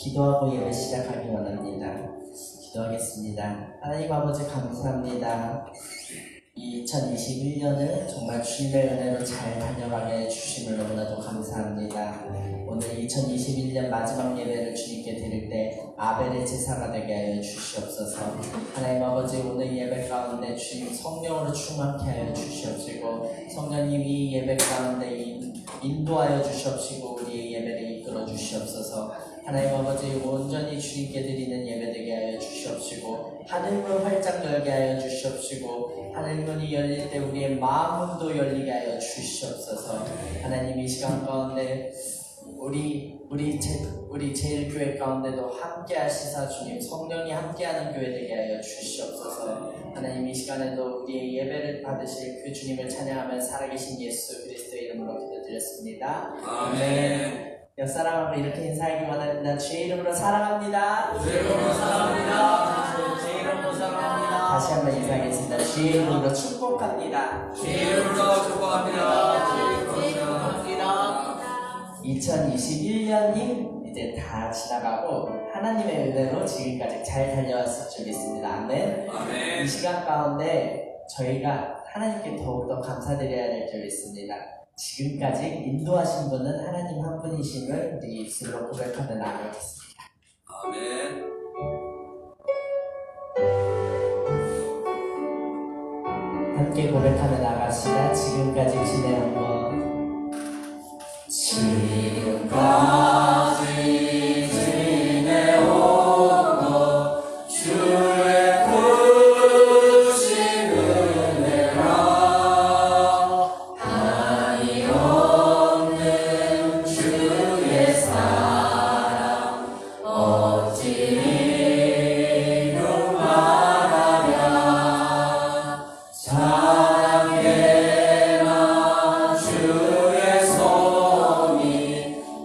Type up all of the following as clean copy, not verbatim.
기도하고 예배 시작하기 원합니다. 기도하겠습니다. 하나님 아버지 감사합니다. 2021년을 정말 주님의 은혜로 잘 다녀가게 해주심을 너무나도 감사합니다. 오늘 2021년 마지막 예배를 주님께 드릴 때 아벨의 제사가 되게 하여 주시옵소서. 하나님 아버지 오늘 예배 가운데 주님 성령으로 충만케 하여 주시옵시고 성령님이 이 예배 가운데 인도하여 주시옵시고 우리의 예배를 이끌어 주시옵소서. 하나님 아버지 온전히 주님께 드리는 예배 되게 하여 주시옵시고 하늘문 활짝 열게 하여 주시옵시고 하늘문이 열릴 때 우리의 마음문도 열리게 하여 주시옵소서. 하나님 이 시간 가운데 우리 제일교회 가운데도 함께 하시사 주님 성령이 함께하는 교회 되게 하여 주시옵소서. 하나님 이 시간에도 우리의 예배를 받으실 그 주님을 찬양하며 살아계신 예수 그리스도의 이름으로 기도드렸습니다. 아멘. 옆 사람하고 이렇게 인사하기 원합니다. 주의 이름으로 사랑합니다. 주의 이름으로 사랑합니다. 주의 이름으로 사랑합니다. 다시 한번 인사하겠습니다. 주의 이름으로 축복합니다. 주의 이름으로 축복합니다. 주의 이름으로 축복합니다. 2021년이 이제 다 지나가고 하나님의 은혜로 지금까지 잘 달려왔을 줄 믿습니다. 아멘. 아멘. 이 시간 가운데 저희가 하나님께 더욱더 감사드려야 될 줄 믿습니다. 지금까지 인도하신 분은 하나님 한 분이심을 우리 입술로 고백하며 나아가겠습니다. 아멘. 함께 고백하며 나아갑시다. 지금까지 지내온 것 지금까지 지내온 것 주의 크신 은혜라 한이 없는 주의 사랑 어찌 이루 말하랴 사랑해나 주의 손이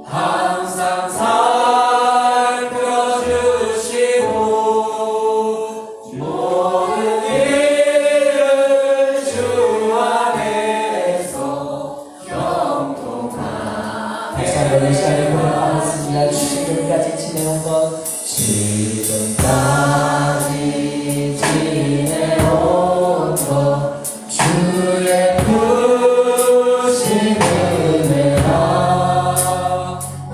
항상 살펴주시고 모든 일을 주 안에서 형통하게 다시 한번 이 시간에 고백하겠습니다. 지금까지 지내온 것 지금까지 지내온 것 주의 크신 은혜라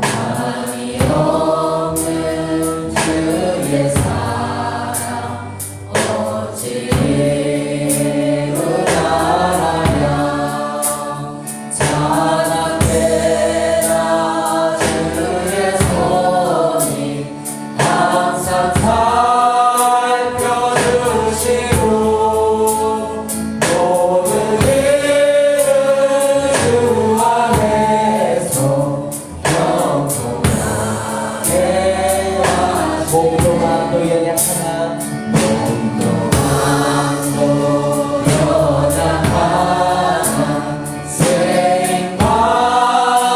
한이 없는 주의 사랑 어찌 이루나라냐 찬양되나 주의 손이 항상 살펴주시고 모든 일을 주 안에서 형통하게 하시고 몸도 마음도 연약하나 몸도 마음도 연약하나 쓰임받은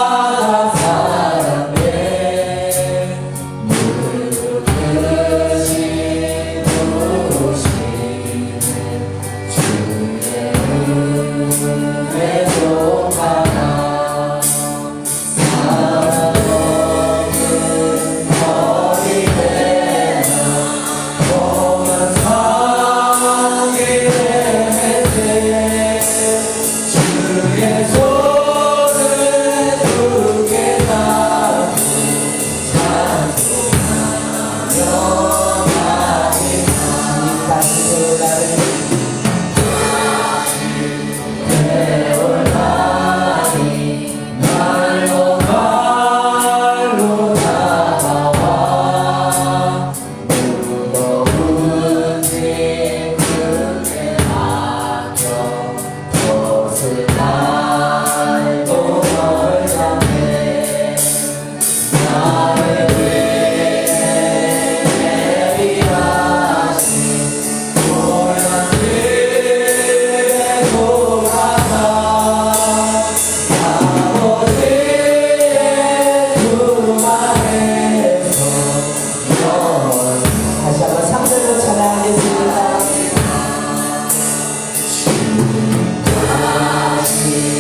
사람들 누구듯이 누구시는 주의 은혜로 가나 사랑없는 거리 되나 몸은 상이 되는데 주의 손을 두게 잡고 찬송하며 주님까지 나를 배울만이 날로 날로 다가와 무거운 짐 그게 맡겨 벗을 날도 멀잖네 나를 위해 내리하신 고향 집에 돌아가 아버지의 품 안에서 다시 한번 3절로 찬양하겠습니다. 다시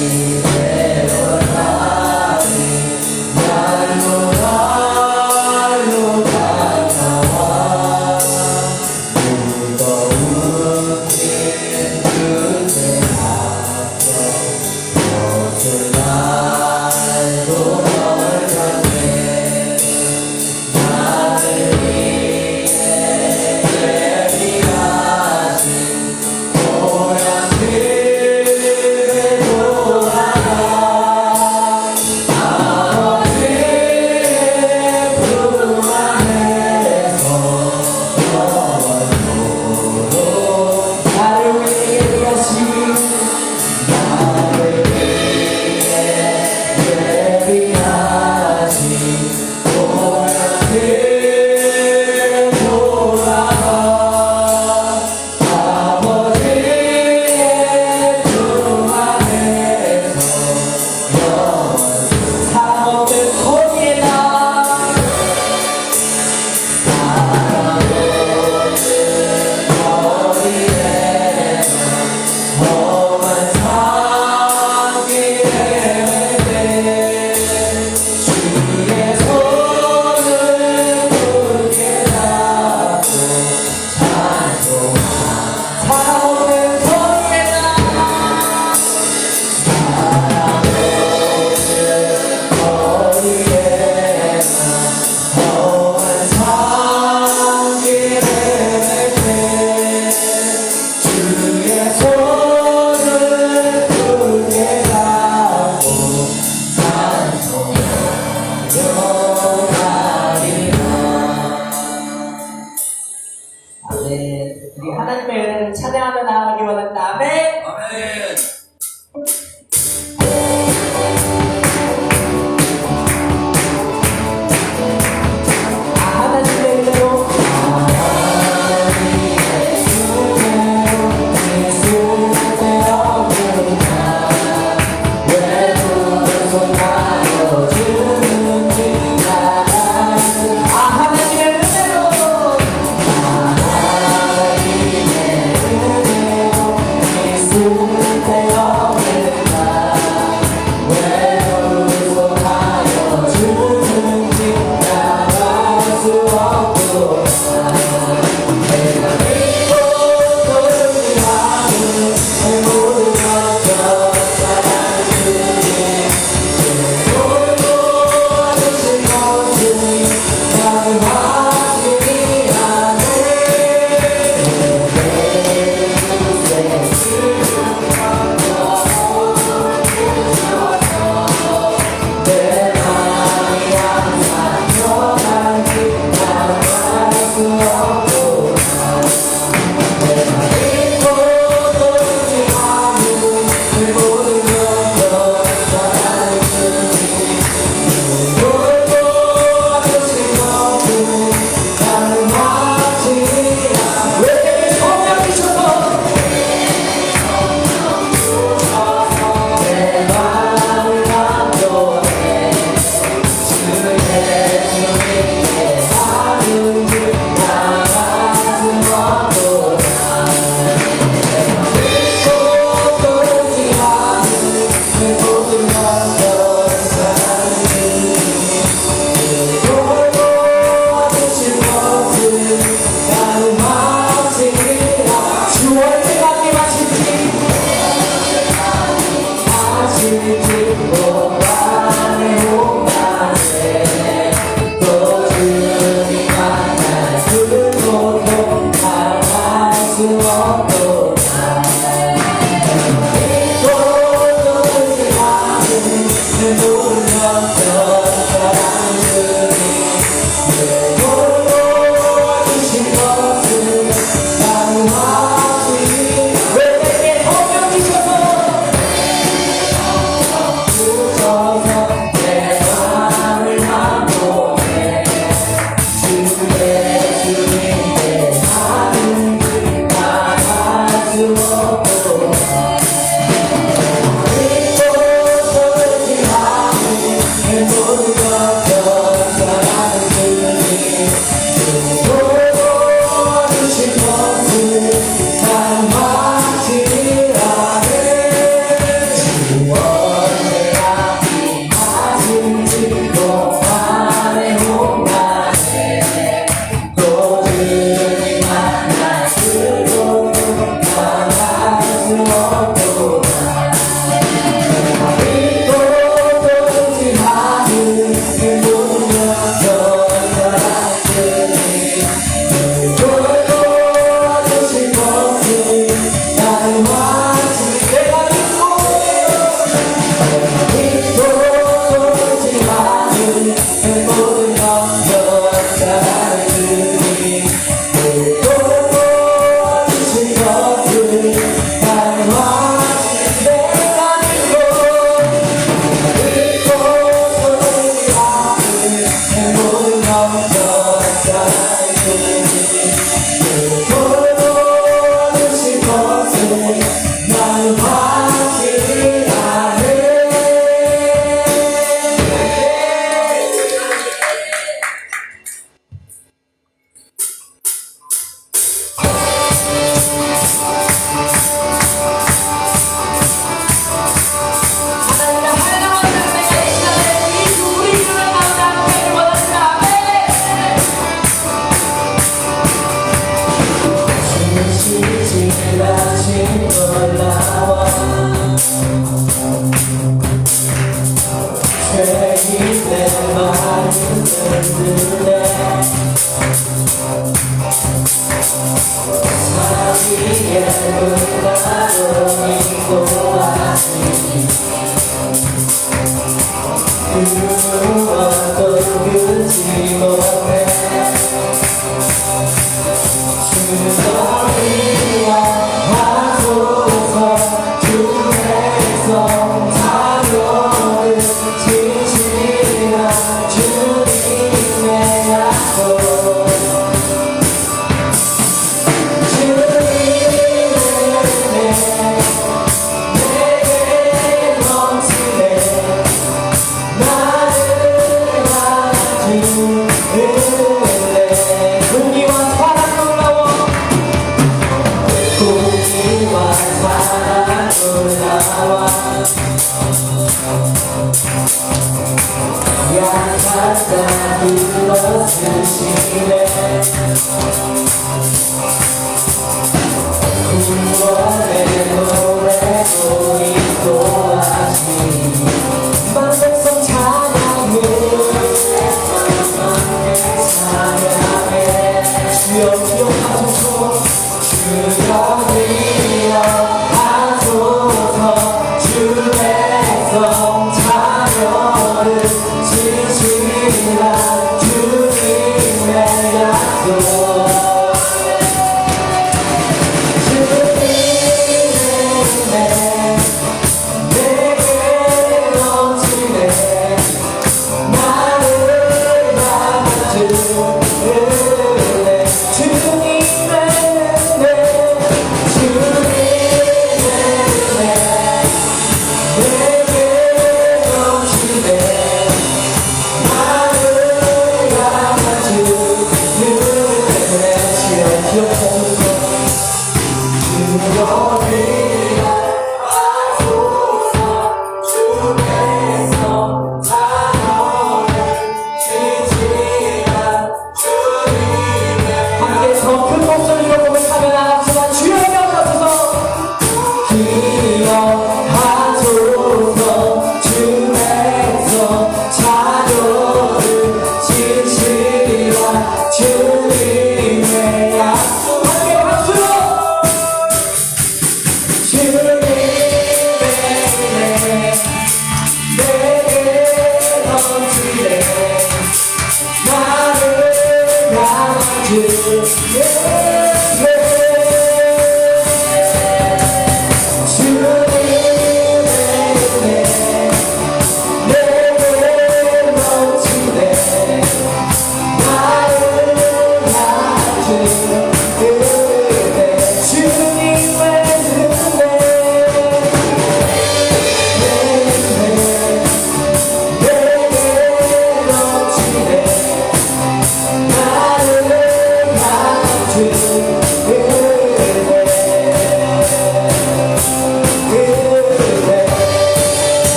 기억하소서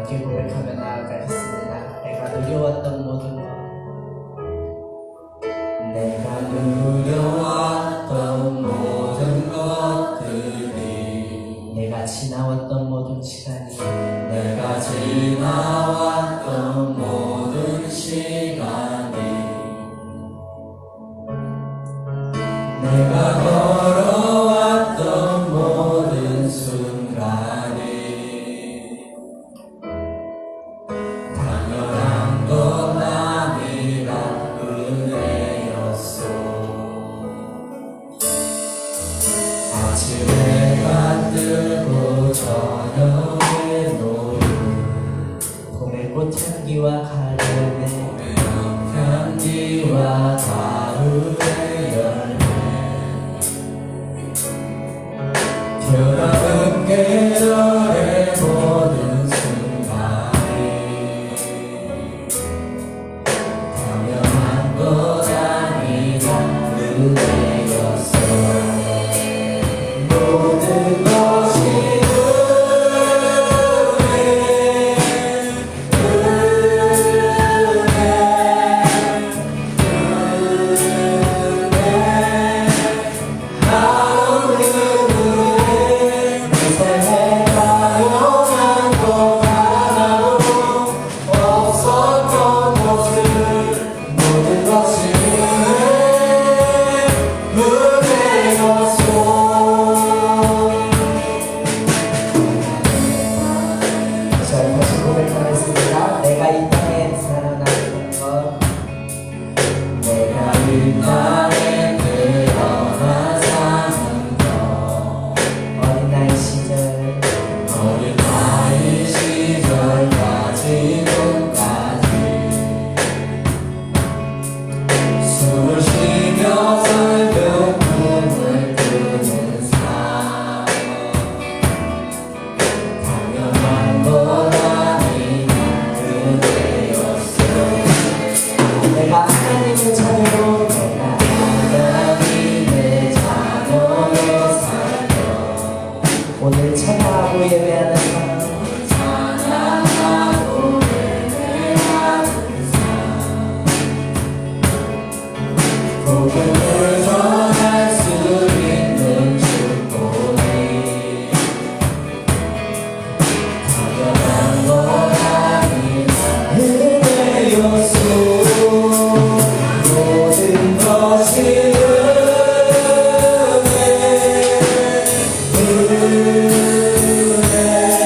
함께 고백하며 나아가겠습니다. 내가 누려왔던 모든 것, 내가 누려왔던 모든 것들이 내가 지나왔던 모든 시간이 내가 지나왔던 모든 시간이 내가 걸어왔던 모든 순간이 당연한 건 아니라 은혜였소. 아침에가 뜨고 저녁에 노을 봄의 꽃향기와 가을의 향기와 가을의 열매 변화는 계절의 모든 순간이 당연한 것 아니라 은혜였어. 모든 것이 다시 고백하겠습니다. 내가 이 땅에 태어난 것, 내가 이 땅에 태어나 사는 것 어린 나이 시절 어린 나이 시절까지 끝까지 숨을 쉬며 살며 꿈을 꾸는 삶 당연한 것 아니라 그대였어. 내가 하나님의 자녀로 내가 하나님의 자녀로 살며 오늘 찬양하고 예배하는 삶 찬양하고 예배하는 삶 복음을 전할 수 있는 축복이 당연한 것 아니라 은혜였소. 모든 것이 은혜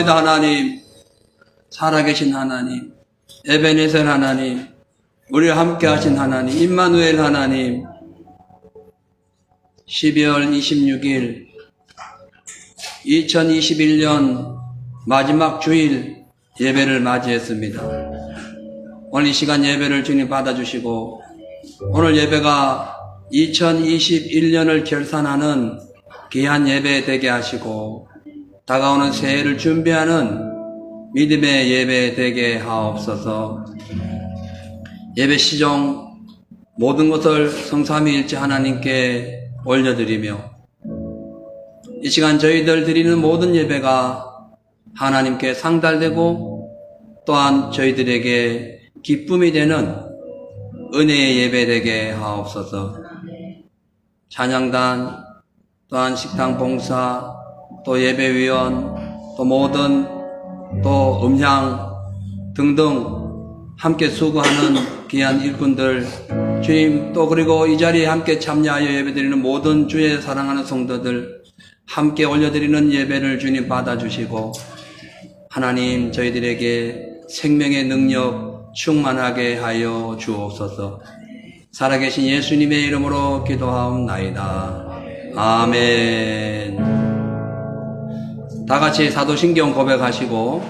감사합니다. 하나님, 살아계신 하나님, 에베네셀 하나님, 우리와 함께 하신 하나님, 임마누엘 하나님, 12월 26일 2021년 마지막 주일 예배를 맞이했습니다. 오늘 이 시간 예배를 주님 받아주시고, 오늘 예배가 2021년을 결산하는 귀한 예배 되게 하시고, 다가오는 새해를 준비하는 믿음의 예배 되게 하옵소서. 예배 시종 모든 것을 성삼위일체 하나님께 올려드리며, 이 시간 저희들 드리는 모든 예배가 하나님께 상달되고 또한 저희들에게 기쁨이 되는 은혜의 예배 되게 하옵소서. 찬양단, 또한 식당 봉사, 또 예배위원, 또 모든 또 음향 등등 함께 수고하는 귀한 일꾼들, 주님, 또 그리고 이 자리에 함께 참여하여 예배드리는 모든 주의 사랑하는 성도들 함께 올려드리는 예배를 주님 받아주시고, 하나님 저희들에게 생명의 능력 충만하게 하여 주옵소서. 살아계신 예수님의 이름으로 기도하옵나이다. 아멘. 다 같이 사도신경 고백하시고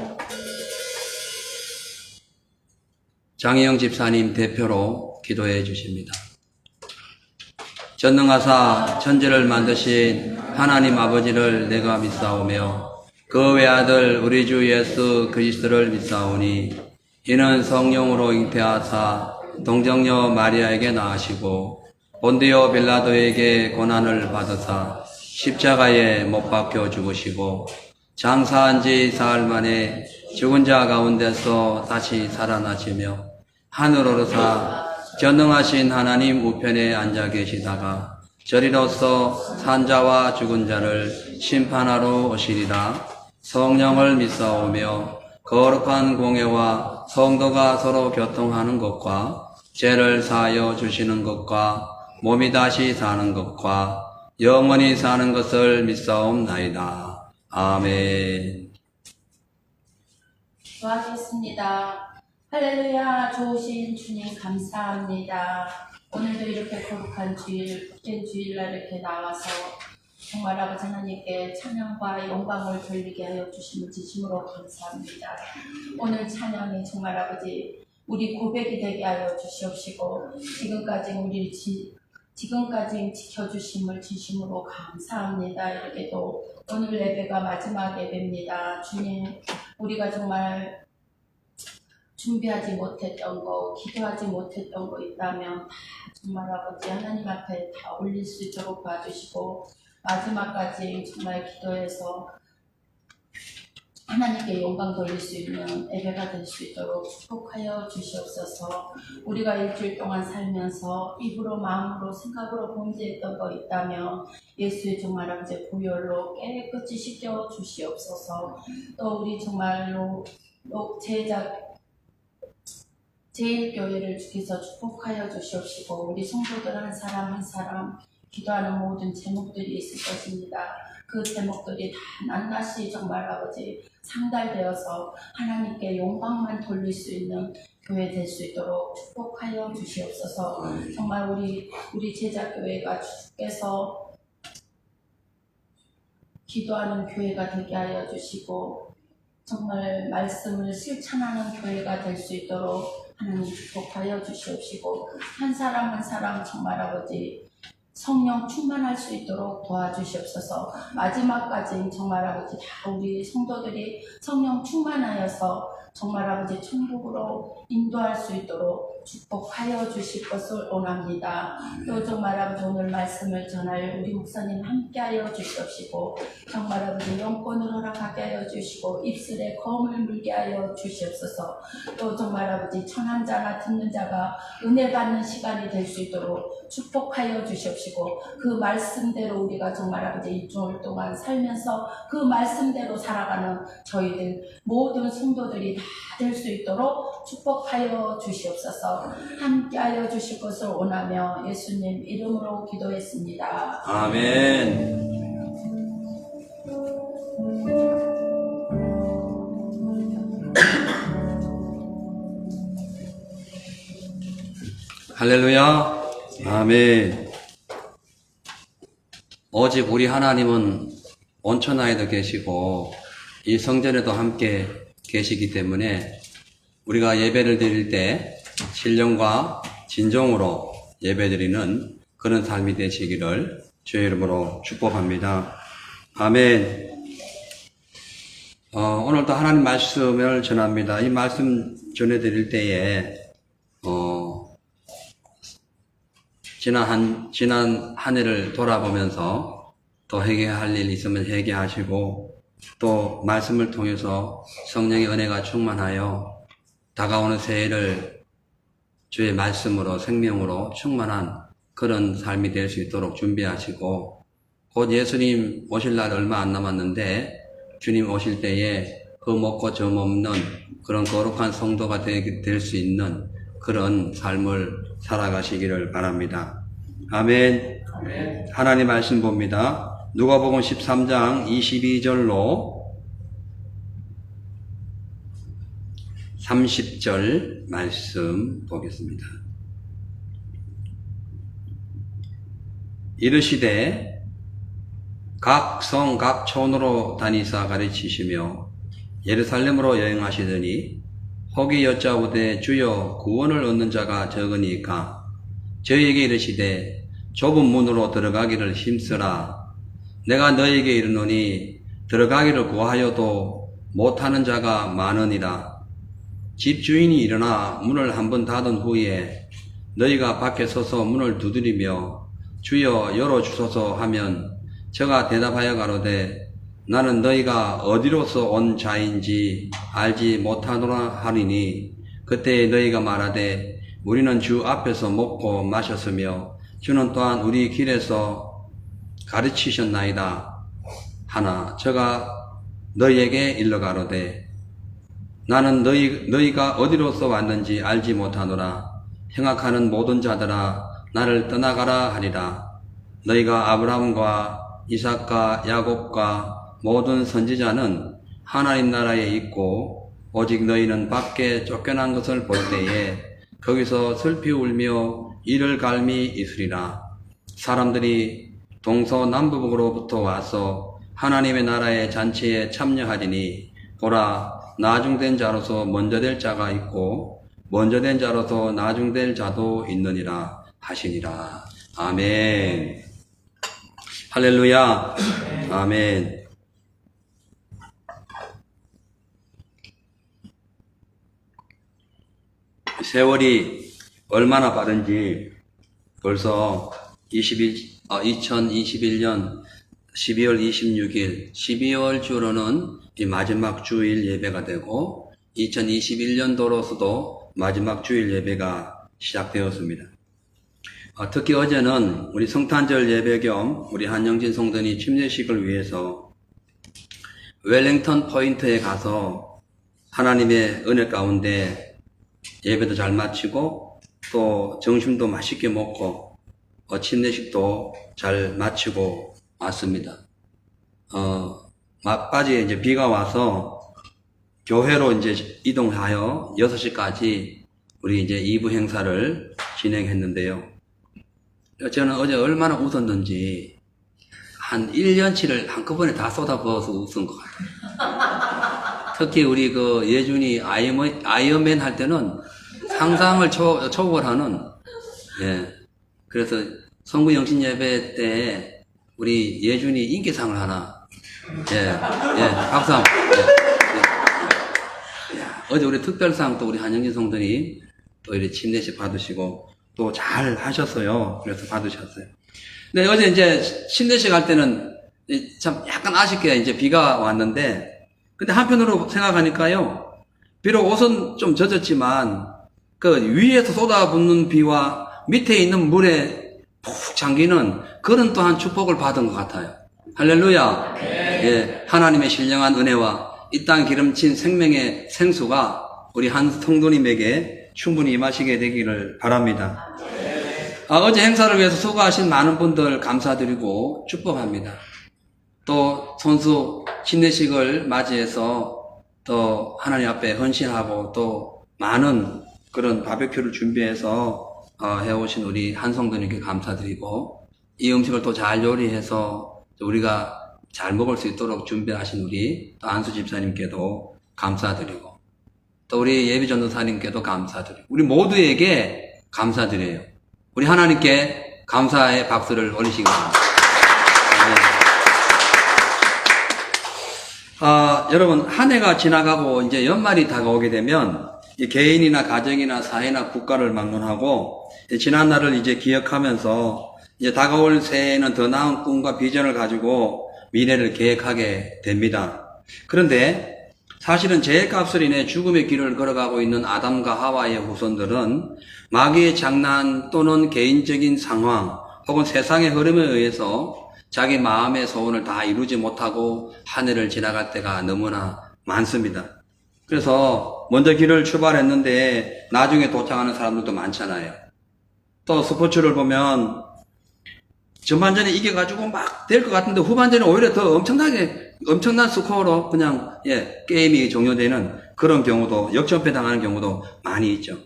장희영 집사님 대표로 기도해 주십니다. 전능하사 천지를 만드신 하나님 아버지를 내가 믿사오며 그 외아들 우리 주 예수 그리스도를 믿사오니, 이는 성령으로 잉태하사 동정녀 마리아에게 낳으시고 본디오 빌라도에게 고난을 받으사 십자가에 못 박혀 죽으시고 장사한 지 사흘 만에 죽은 자 가운데서 다시 살아나시며 하늘 오르사 전능하신 하나님 우편에 앉아 계시다가 저리로서 산자와 죽은 자를 심판하러 오시리라. 성령을 믿사오며 거룩한 공예와 성도가 서로 교통하는 것과 죄를 사하여 주시는 것과 몸이 다시 사는 것과 영원히 사는 것을 믿사옵나이다. 아멘. 도와주겠습니다. 할렐루야. 좋으신 주님 감사합니다. 오늘도 이렇게 거룩한 주일, 복된 주일날 이렇게 나와서 정말 아버지 하나님께 찬양과 영광을 돌리게 하여 주시는 진심으로 감사합니다. 오늘 찬양이 정말 아버지 우리 고백이 되게 하여 주시옵시고, 지금까지 지켜주심을 진심으로 감사합니다. 이렇게도 오늘 예배가 마지막 예배입니다. 주님, 우리가 정말 준비하지 못했던 거, 기도하지 못했던 거 있다면 다 정말 아버지 하나님 앞에 다 올릴 수 있도록 봐주시고, 마지막까지 정말 기도해서 하나님께 영광 돌릴 수 있는 예배가 될 수 있도록 축복하여 주시옵소서. 우리가 일주일 동안 살면서 입으로, 마음으로, 생각으로 범죄했던 거 있다면 예수의 정말 아버지 보혈로 깨끗이 씻겨 주시옵소서. 또 우리 정말로 제일교회를 주께서 축복하여 주시옵시고, 우리 성도들 한 사람 한 사람 기도하는 모든 제목들이 있을 것입니다. 그 제목들이 다 낱낱이 정말 아버지 상달되어서 하나님께 영광만 돌릴 수 있는 교회 될 수 있도록 축복하여 주시옵소서. 정말 우리 제자교회가 주께서 기도하는 교회가 되게 하여 주시고, 정말 말씀을 실천하는 교회가 될 수 있도록 하나님 축복하여 주시옵시고, 한 사람 한 사람 정말 아버지 성령 충만할 수 있도록 도와주시옵소서. 마지막까지 정말 아버지 다 우리 성도들이 성령 충만하여서 정말 아버지 천국으로 인도할 수 있도록 축복하여 주실 것을 원합니다. 또 정말 아버지 오늘 말씀을 전할 우리 목사님 함께하여 주시옵시고, 정말 아버지 영권을 허락하게 하여 주시고 입술에 검을 물게 하여 주시옵소서. 또 정말 아버지 천한 자나 듣는 자가 은혜 받는 시간이 될 수 있도록 축복하여 주시옵시고, 그 말씀대로 우리가 정말 아버지 일주일 동안 살면서 그 말씀대로 살아가는 저희들 모든 성도들이 다 될 수 있도록 축복하여 주시옵소서. 함께하여 주실 것을 원하며 예수님 이름으로 기도했습니다. 아멘. 할렐루야. 아멘. 오직 우리 하나님은 온천하에도 계시고 이 성전에도 함께 계시기 때문에 우리가 예배를 드릴 때 신령과 진정으로 예배드리는 그런 삶이 되시기를 주의 이름으로 축복합니다. 아멘. 오늘도 하나님 말씀을 전합니다. 이 말씀 전해드릴 때에 지난 한 해를 돌아보면서 또 회개할 일 있으면 회개하시고 또 말씀을 통해서 성령의 은혜가 충만하여 다가오는 새해를 주의 말씀으로 생명으로 충만한 그런 삶이 될 수 있도록 준비하시고 곧 예수님 오실 날 얼마 안 남았는데 주님 오실 때에 그 먹고 점 없는 그런 거룩한 성도가 될 수 있는 그런 삶을 살아가시기를 바랍니다. 아멘. 아멘. 하나님 말씀 봅니다. 누가복음 13장 22절로 30절 말씀 보겠습니다. 이르시되 각 성 각 촌으로 다니사 가르치시며 예루살렘으로 여행하시더니 혹이 여짜오되 주여 구원을 얻는 자가 적으니까 저희에게 이르시되 좁은 문으로 들어가기를 힘쓰라. 내가 너희에게 이르노니 들어가기를 구하여도 못하는 자가 많으니라. 집주인이 일어나 문을 한번 닫은 후에 너희가 밖에 서서 문을 두드리며 주여 열어주소서 하면 저가 대답하여 가로되 나는 너희가 어디로서 온 자인지 알지 못하노라 하리니 그때 너희가 말하되 우리는 주 앞에서 먹고 마셨으며 주는 또한 우리 길에서 가르치셨나이다 하나 저가 너희에게 일러 가로되 나는 너희가 어디로서 왔는지 알지 못하노라. 행악하는 모든 자들아 나를 떠나가라 하리라. 너희가 아브라함과 이삭과 야곱과 모든 선지자는 하나님 나라에 있고 오직 너희는 밖에 쫓겨난 것을 볼 때에 거기서 슬피 울며 이를 갈미 있으리라. 사람들이 동서남북으로부터 와서 하나님의 나라의 잔치에 참여하리니 보라 나중된 자로서 먼저 될 자가 있고 먼저 된 자로서 나중될 자도 있느니라 하시니라. 아멘. 할렐루야. 아멘. 세월이 얼마나 빠른지 벌써 2021년 12월 26일 12월 주로는 이 마지막 주일 예배가 되고 2021년도로서도 마지막 주일 예배가 시작되었습니다. 특히 어제는 우리 성탄절 예배 겸 우리 한영진 성도니 침례식을 위해서 웰링턴 포인트에 가서 하나님의 은혜 가운데 예배도 잘 마치고 또 점심도 맛있게 먹고 침례식도 잘 마치고 왔습니다. 막바지에 이제 비가 와서 교회로 이제 이동하여 6시까지 우리 이제 2부 행사를 진행했는데요. 저는 어제 얼마나 웃었는지 한 1년치를 한꺼번에 다 쏟아부어서 웃은 것 같아요. 특히 우리 그 예준이 아이언맨 할 때는 상상을 초월하는, 예. 그래서 성부 영신 예배 때 우리 예준이 인기상을 하나, 예, 박수 한번. 예. 어제 우리 특별상 또 우리 한영진 성도님 또 이렇게 침례식 받으시고 또 잘 하셨어요. 그래서 받으셨어요. 근데 어제 이제 침례식 할 때는 참 약간 아쉽게 이제 비가 왔는데, 근데 한편으로 생각하니까요, 비록 옷은 좀 젖었지만 그 위에서 쏟아붓는 비와 밑에 있는 물에 푹 잠기는 그런 또한 축복을 받은 것 같아요. 할렐루야. 예, 하나님의 신령한 은혜와 이 땅 기름친 생명의 생수가 우리 한 성도님에게 충분히 임하시게 되기를 바랍니다. 어제 행사를 위해서 수고하신 많은 분들 감사드리고 축복합니다. 또 선수 침례식을 맞이해서 또 하나님 앞에 헌신하고 또 많은 그런 바베큐를 준비해서 해오신 우리 한성도님께 감사드리고, 이 음식을 또 잘 요리해서 우리가 잘 먹을 수 있도록 준비하신 우리 또 안수 집사님께도 감사드리고, 또 우리 예비 전도사님께도 감사드리고, 우리 모두에게 감사드려요. 우리 하나님께 감사의 박수를 올리시기 바랍니다. 네. 여러분, 한 해가 지나가고 이제 연말이 다가오게 되면 이 개인이나 가정이나 사회나 국가를 막론하고 지난 날을 이제 기억하면서 이제 다가올 새해에는 더 나은 꿈과 비전을 가지고 미래를 계획하게 됩니다. 그런데 사실은 죄값을 인해 죽음의 길을 걸어가고 있는 아담과 하와의 후손들은 마귀의 장난 또는 개인적인 상황 혹은 세상의 흐름에 의해서 자기 마음의 소원을 다 이루지 못하고 한 해를 지나갈 때가 너무나 많습니다. 그래서 먼저 길을 출발했는데 나중에 도착하는 사람들도 많잖아요. 또 스포츠를 보면 전반전에 이겨가지고 막 될 것 같은데 후반전에 오히려 더 엄청난 스코어로 그냥 게임이 종료되는 그런 경우도, 역전패 당하는 경우도 많이 있죠.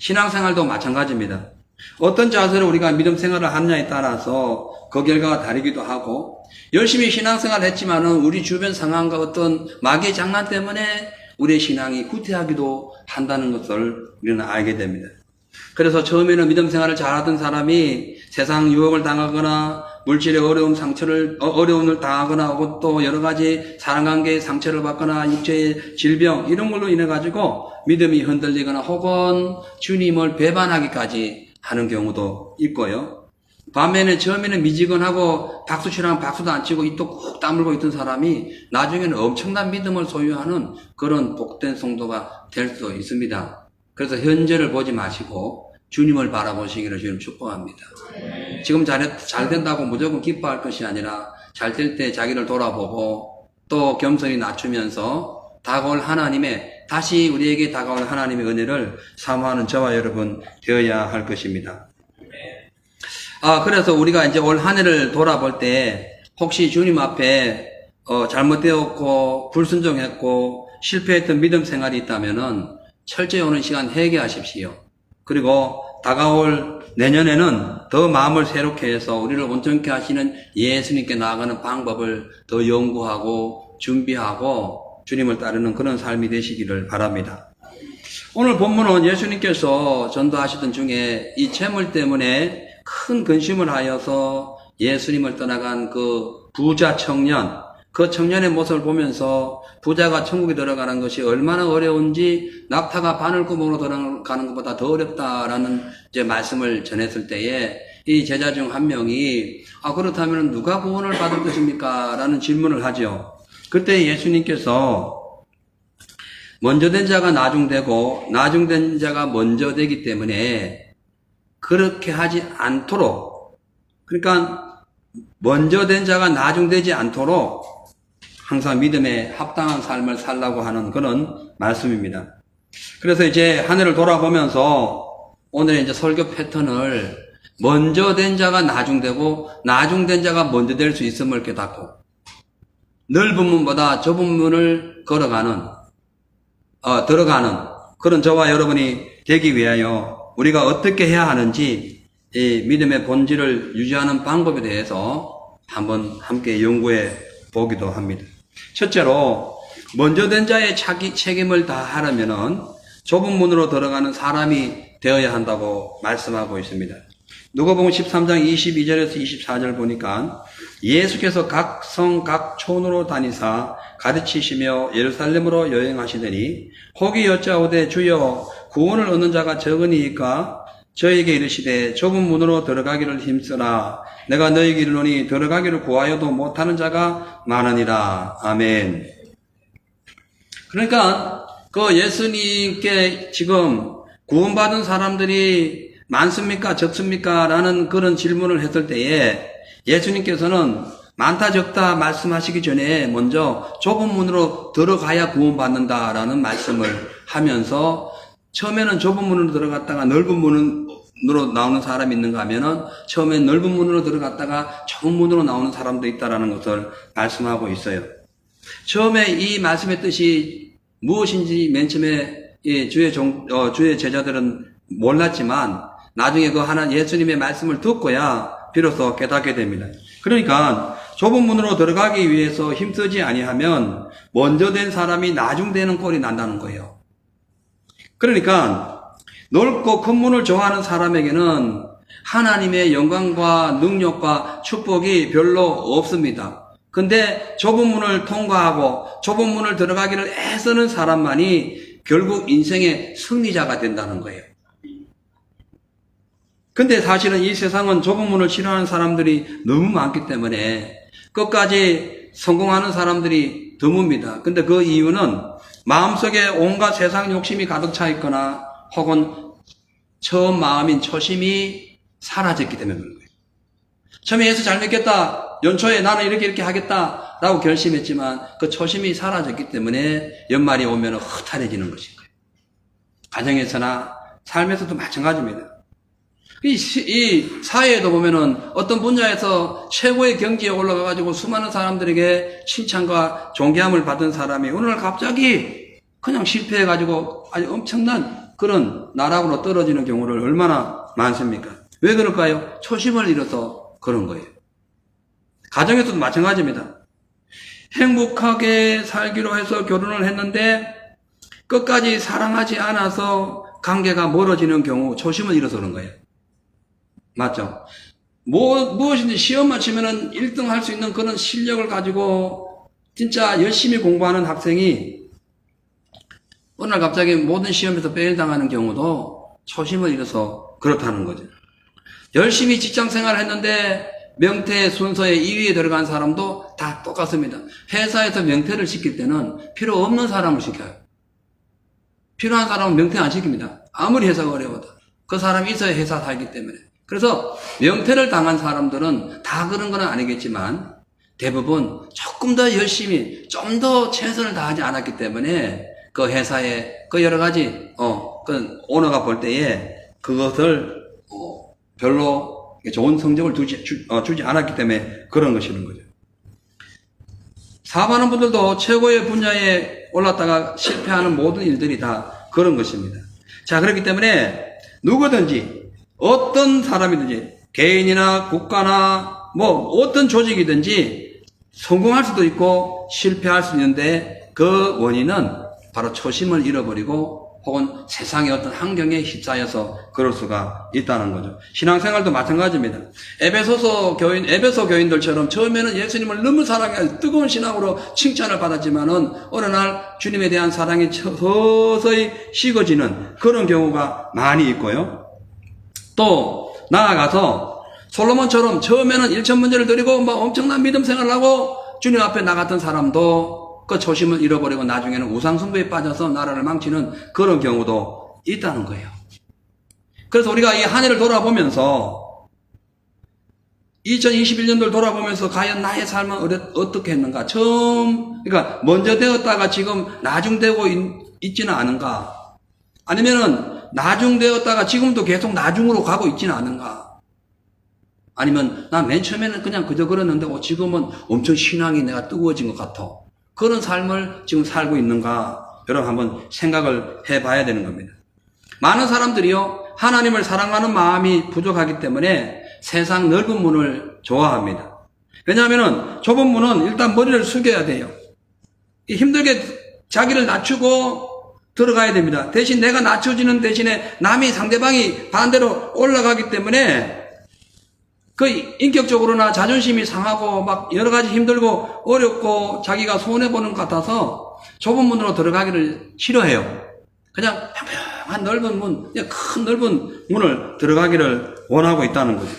신앙생활도 마찬가지입니다. 어떤 자세로 우리가 믿음 생활을 하느냐에 따라서 그 결과가 다르기도 하고, 열심히 신앙생활을 했지만은 우리 주변 상황과 어떤 마귀의 장난 때문에 우리의 신앙이 후퇴하기도 한다는 것을 우리는 알게 됩니다. 그래서 처음에는 믿음 생활을 잘하던 사람이 세상 유혹을 당하거나 물질의 어려움을 당하거나 혹은 또 여러 가지 사람관계의 상처를 받거나 육체의 질병 이런 걸로 인해 가지고 믿음이 흔들리거나 혹은 주님을 배반하기까지 하는 경우도 있고요. 반면에 처음에는 미지근하고 박수치라면 박수도 안 치고 입도 꾹 다물고 있던 사람이 나중에는 엄청난 믿음을 소유하는 그런 복된 성도가 될 수도 있습니다. 그래서 현재를 보지 마시고 주님을 바라보시기를 주님 축복합니다. 지금 잘 된다고 무조건 기뻐할 것이 아니라 잘 될 때 자기를 돌아보고 또 겸손히 낮추면서 다시 우리에게 다가올 하나님의 은혜를 사모하는 저와 여러분 되어야 할 것입니다. 그래서 우리가 이제 올 한 해를 돌아볼 때 혹시 주님 앞에 잘못되었고 불순종했고 실패했던 믿음 생활이 있다면은 철저히 오는 시간 회개하십시오. 그리고 다가올 내년에는 더 마음을 새롭게 해서 우리를 온전케 하시는 예수님께 나아가는 방법을 더 연구하고 준비하고 주님을 따르는 그런 삶이 되시기를 바랍니다. 오늘 본문은 예수님께서 전도하시던 중에 이 재물 때문에 큰 근심을 하여서 예수님을 떠나간 그 부자 청년, 그 청년의 모습을 보면서 부자가 천국에 들어가는 것이 얼마나 어려운지 낙타가 바늘구멍으로 들어가는 것보다 더 어렵다라는 이제 말씀을 전했을 때에 이 제자 중 한 명이 그렇다면 누가 구원을 받을 것입니까? 라는 질문을 하죠. 그때 예수님께서 먼저 된 자가 나중되고 나중된 자가 먼저 되기 때문에 그렇게 하지 않도록, 그러니까 먼저 된 자가 나중되지 않도록 항상 믿음에 합당한 삶을 살라고 하는 그런 말씀입니다. 그래서 이제 한 해를 돌아보면서 오늘의 이제 설교 패턴을 먼저 된 자가 나중되고 나중된 자가 먼저 될 수 있음을 깨닫고 넓은 문보다 좁은 문을 들어가는 그런 저와 여러분이 되기 위하여 우리가 어떻게 해야 하는지 이 믿음의 본질을 유지하는 방법에 대해서 한번 함께 연구해 보기도 합니다. 첫째로 먼저 된 자의 책임을 다하려면은 좁은 문으로 들어가는 사람이 되어야 한다고 말씀하고 있습니다. 누가복음 13장 22절에서 24절 보니까 예수께서 각 성 각 촌으로 다니사 가르치시며 예루살렘으로 여행하시더니 혹이 여짜오되 주여 구원을 얻는 자가 적으니이까 저에게 이르시되 좁은 문으로 들어가기를 힘쓰라. 내가 너에게 이르노니 들어가기를 구하여도 못하는 자가 많으니라. 아멘. 그러니까 그 예수님께 지금 구원받은 사람들이 많습니까? 적습니까? 라는 그런 질문을 했을 때에 예수님께서는 많다 적다 말씀하시기 전에 먼저 좁은 문으로 들어가야 구원받는다라는 말씀을 하면서 처음에는 좁은 문으로 들어갔다가 넓은 문으로 나오는 사람이 있는가 하면은 처음엔 넓은 문으로 들어갔다가 좁은 문으로 나오는 사람도 있다라는 것을 말씀하고 있어요. 처음에 이 말씀의 뜻이 무엇인지 맨 처음에 주의 제자들은 몰랐지만 나중에 그 하나 예수님의 말씀을 듣고야 비로소 깨닫게 됩니다. 그러니까 좁은 문으로 들어가기 위해서 힘쓰지 아니하면 먼저 된 사람이 나중 되는 꼴이 난다는 거예요. 그러니까 넓고 큰 문을 좋아하는 사람에게는 하나님의 영광과 능력과 축복이 별로 없습니다. 근데 좁은 문을 통과하고 좁은 문을 들어가기를 애쓰는 사람만이 결국 인생의 승리자가 된다는 거예요. 근데 사실은 이 세상은 좁은 문을 싫어하는 사람들이 너무 많기 때문에 끝까지 성공하는 사람들이 드뭅니다. 근데 그 이유는 마음속에 온갖 세상 욕심이 가득 차 있거나 혹은 처음 마음인 초심이 사라졌기 때문에 그런 거예요. 처음에 예수 잘 믿겠다. 연초에 나는 이렇게 하겠다. 라고 결심했지만 그 초심이 사라졌기 때문에 연말이 오면 허탈해지는 것인 거예요. 가정에서나 삶에서도 마찬가지입니다. 이 사회에도 보면은 어떤 분야에서 최고의 경지에 올라가가지고 수많은 사람들에게 칭찬과 존경함을 받은 사람이 어느 날 갑자기 그냥 실패해가지고 아주 엄청난 그런 나락으로 떨어지는 경우를 얼마나 많습니까? 왜 그럴까요? 초심을 잃어서 그런 거예요. 가정에서도 마찬가지입니다. 행복하게 살기로 해서 결혼을 했는데 끝까지 사랑하지 않아서 관계가 멀어지는 경우 초심을 잃어서 그런 거예요. 맞죠? 무엇인지 시험만 치면은 1등 할 수 있는 그런 실력을 가지고 진짜 열심히 공부하는 학생이 어느 날 갑자기 모든 시험에서 페일당하는 경우도 초심을 잃어서 그렇다는 거죠. 열심히 직장 생활을 했는데 명태 순서에 2위에 들어간 사람도 다 똑같습니다. 회사에서 명태를 시킬 때는 필요 없는 사람을 시켜요. 필요한 사람은 명태 안 시킵니다. 아무리 회사가 어려워도. 그 사람이 있어야 회사 살기 때문에. 그래서 명태를 당한 사람들은 다 그런 건 아니겠지만 대부분 조금 더 열심히 좀 더 최선을 다하지 않았기 때문에 그 회사에 그 여러 가지 그 오너가 볼 때에 그것을 별로 좋은 성적을 주지 않았기 때문에 그런 것이는 거죠. 사업하는 분들도 최고의 분야에 올랐다가 실패하는 모든 일들이 다 그런 것입니다. 자, 그렇기 때문에 누구든지 어떤 사람이든지 개인이나 국가나 뭐 어떤 조직이든지 성공할 수도 있고 실패할 수 있는데 그 원인은 바로 초심을 잃어버리고 혹은 세상의 어떤 환경에 휩싸여서 그럴 수가 있다는 거죠. 신앙생활도 마찬가지입니다. 에베소 교인들처럼 처음에는 예수님을 너무 사랑해 뜨거운 신앙으로 칭찬을 받았지만은 어느 날 주님에 대한 사랑이 서서히 식어지는 그런 경우가 많이 있고요. 또 나아가서 솔로몬처럼 처음에는 1,000문제를 드리고 뭐 엄청난 믿음 생활을 하고 주님 앞에 나갔던 사람도 그 초심을 잃어버리고 나중에는 우상숭배에 빠져서 나라를 망치는 그런 경우도 있다는 거예요. 그래서 우리가 이 한 해를 돌아보면서 2021년도를 돌아보면서 과연 나의 삶은 어떻게 했는가? 그러니까 먼저 되었다가 지금 나중되고 있지는 않은가? 아니면은 나중되었다가 지금도 계속 나중으로 가고 있지는 않은가? 아니면 나 맨 처음에는 그냥 그저 그랬는데 지금은 엄청 신앙이 내가 뜨거워진 것 같아. 그런 삶을 지금 살고 있는가? 여러분 한번 생각을 해봐야 되는 겁니다. 많은 사람들이요 하나님을 사랑하는 마음이 부족하기 때문에 세상 넓은 문을 좋아합니다. 왜냐하면 좁은 문은 일단 머리를 숙여야 돼요. 힘들게 자기를 낮추고 들어가야 됩니다. 대신 내가 낮춰지는 대신에 상대방이 반대로 올라가기 때문에 그 인격적으로나 자존심이 상하고 막 여러 가지 힘들고 어렵고 자기가 손해보는 것 같아서 좁은 문으로 들어가기를 싫어해요. 그냥 평평한 넓은 문, 그냥 큰 넓은 문을 들어가기를 원하고 있다는 거죠.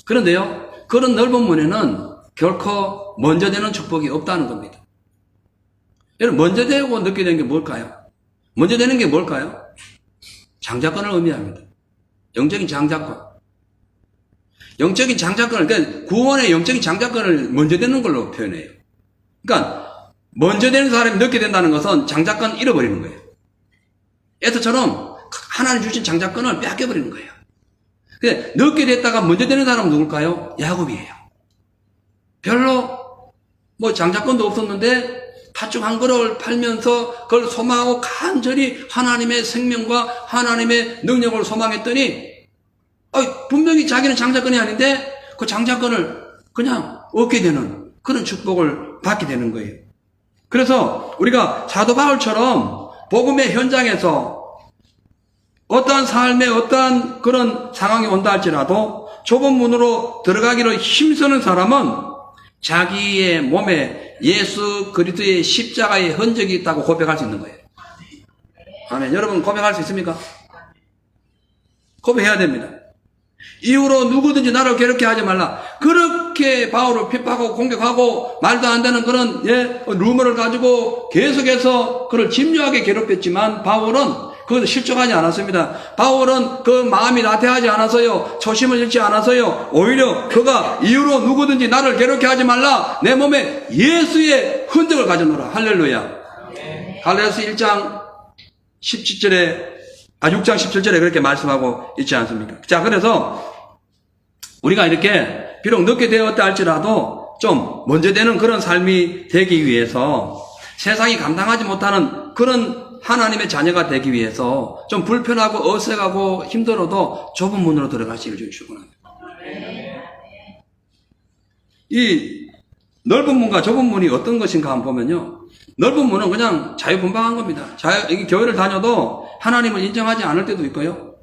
그런데요, 그런 넓은 문에는 결코 먼저 되는 축복이 없다는 겁니다. 여러분, 먼저 되고 늦게 되는 게 뭘까요? 먼저 되는 게 뭘까요? 장자권을 의미합니다. 영적인 장자권. 영적인 장자권을, 그러니까 구원의 영적인 장자권을 먼저 되는 걸로 표현해요. 그러니까, 먼저 되는 사람이 늦게 된다는 것은 장자권 잃어버리는 거예요. 에서처럼 하나님 주신 장자권을 뺏겨버리는 거예요. 근데 늦게 됐다가 먼저 되는 사람은 누굴까요? 야곱이에요. 별로, 장자권도 없었는데, 팥죽 한 그릇을 팔면서 그걸 소망하고 간절히 하나님의 생명과 하나님의 능력을 소망했더니 분명히 자기는 장자권이 아닌데 그 장자권을 그냥 얻게 되는 그런 축복을 받게 되는 거예요. 그래서 우리가 사도 바울처럼 복음의 현장에서 어떠한 삶에 어떠한 그런 상황이 온다 할지라도 좁은 문으로 들어가기를 힘쓰는 사람은 자기의 몸에 예수 그리스도의 십자가의 흔적이 있다고 고백할 수 있는 거예요. 아멘. 여러분 고백할 수 있습니까? 고백해야 됩니다. 이후로 누구든지 나를 괴롭게 하지 말라. 그렇게 바울을 핍박하고 공격하고 말도 안 되는 그런 루머를 가지고 계속해서 그를 집요하게 괴롭혔지만 바울은 그것을 실족하지 않았습니다. 바울은 그 마음이 나태하지 않아서요, 초심을 잃지 않아서요, 오히려 그가 이후로 누구든지 나를 괴롭게 하지 말라. 내 몸에 예수의 흔적을 가져놓으라. 할렐루야. 갈라디아서 1장 17절에 6장 17절에 그렇게 말씀하고 있지 않습니까? 자, 그래서 우리가 이렇게 비록 늦게 되었다 할지라도 좀 먼저 되는 그런 삶이 되기 위해서 세상이 감당하지 못하는 그런 하나님의 자녀가 되기 위해서 좀 불편하고 어색하고 힘들어도 좁은 문으로 들어가시기를 축원합니다. 이 넓은 문과 좁은 문이 어떤 것인가 한번 보면요. 넓은 문은 그냥 자유분방한 겁니다. 이게 교회를 다녀도 하나님을 인정하지 않을 때도 있고요.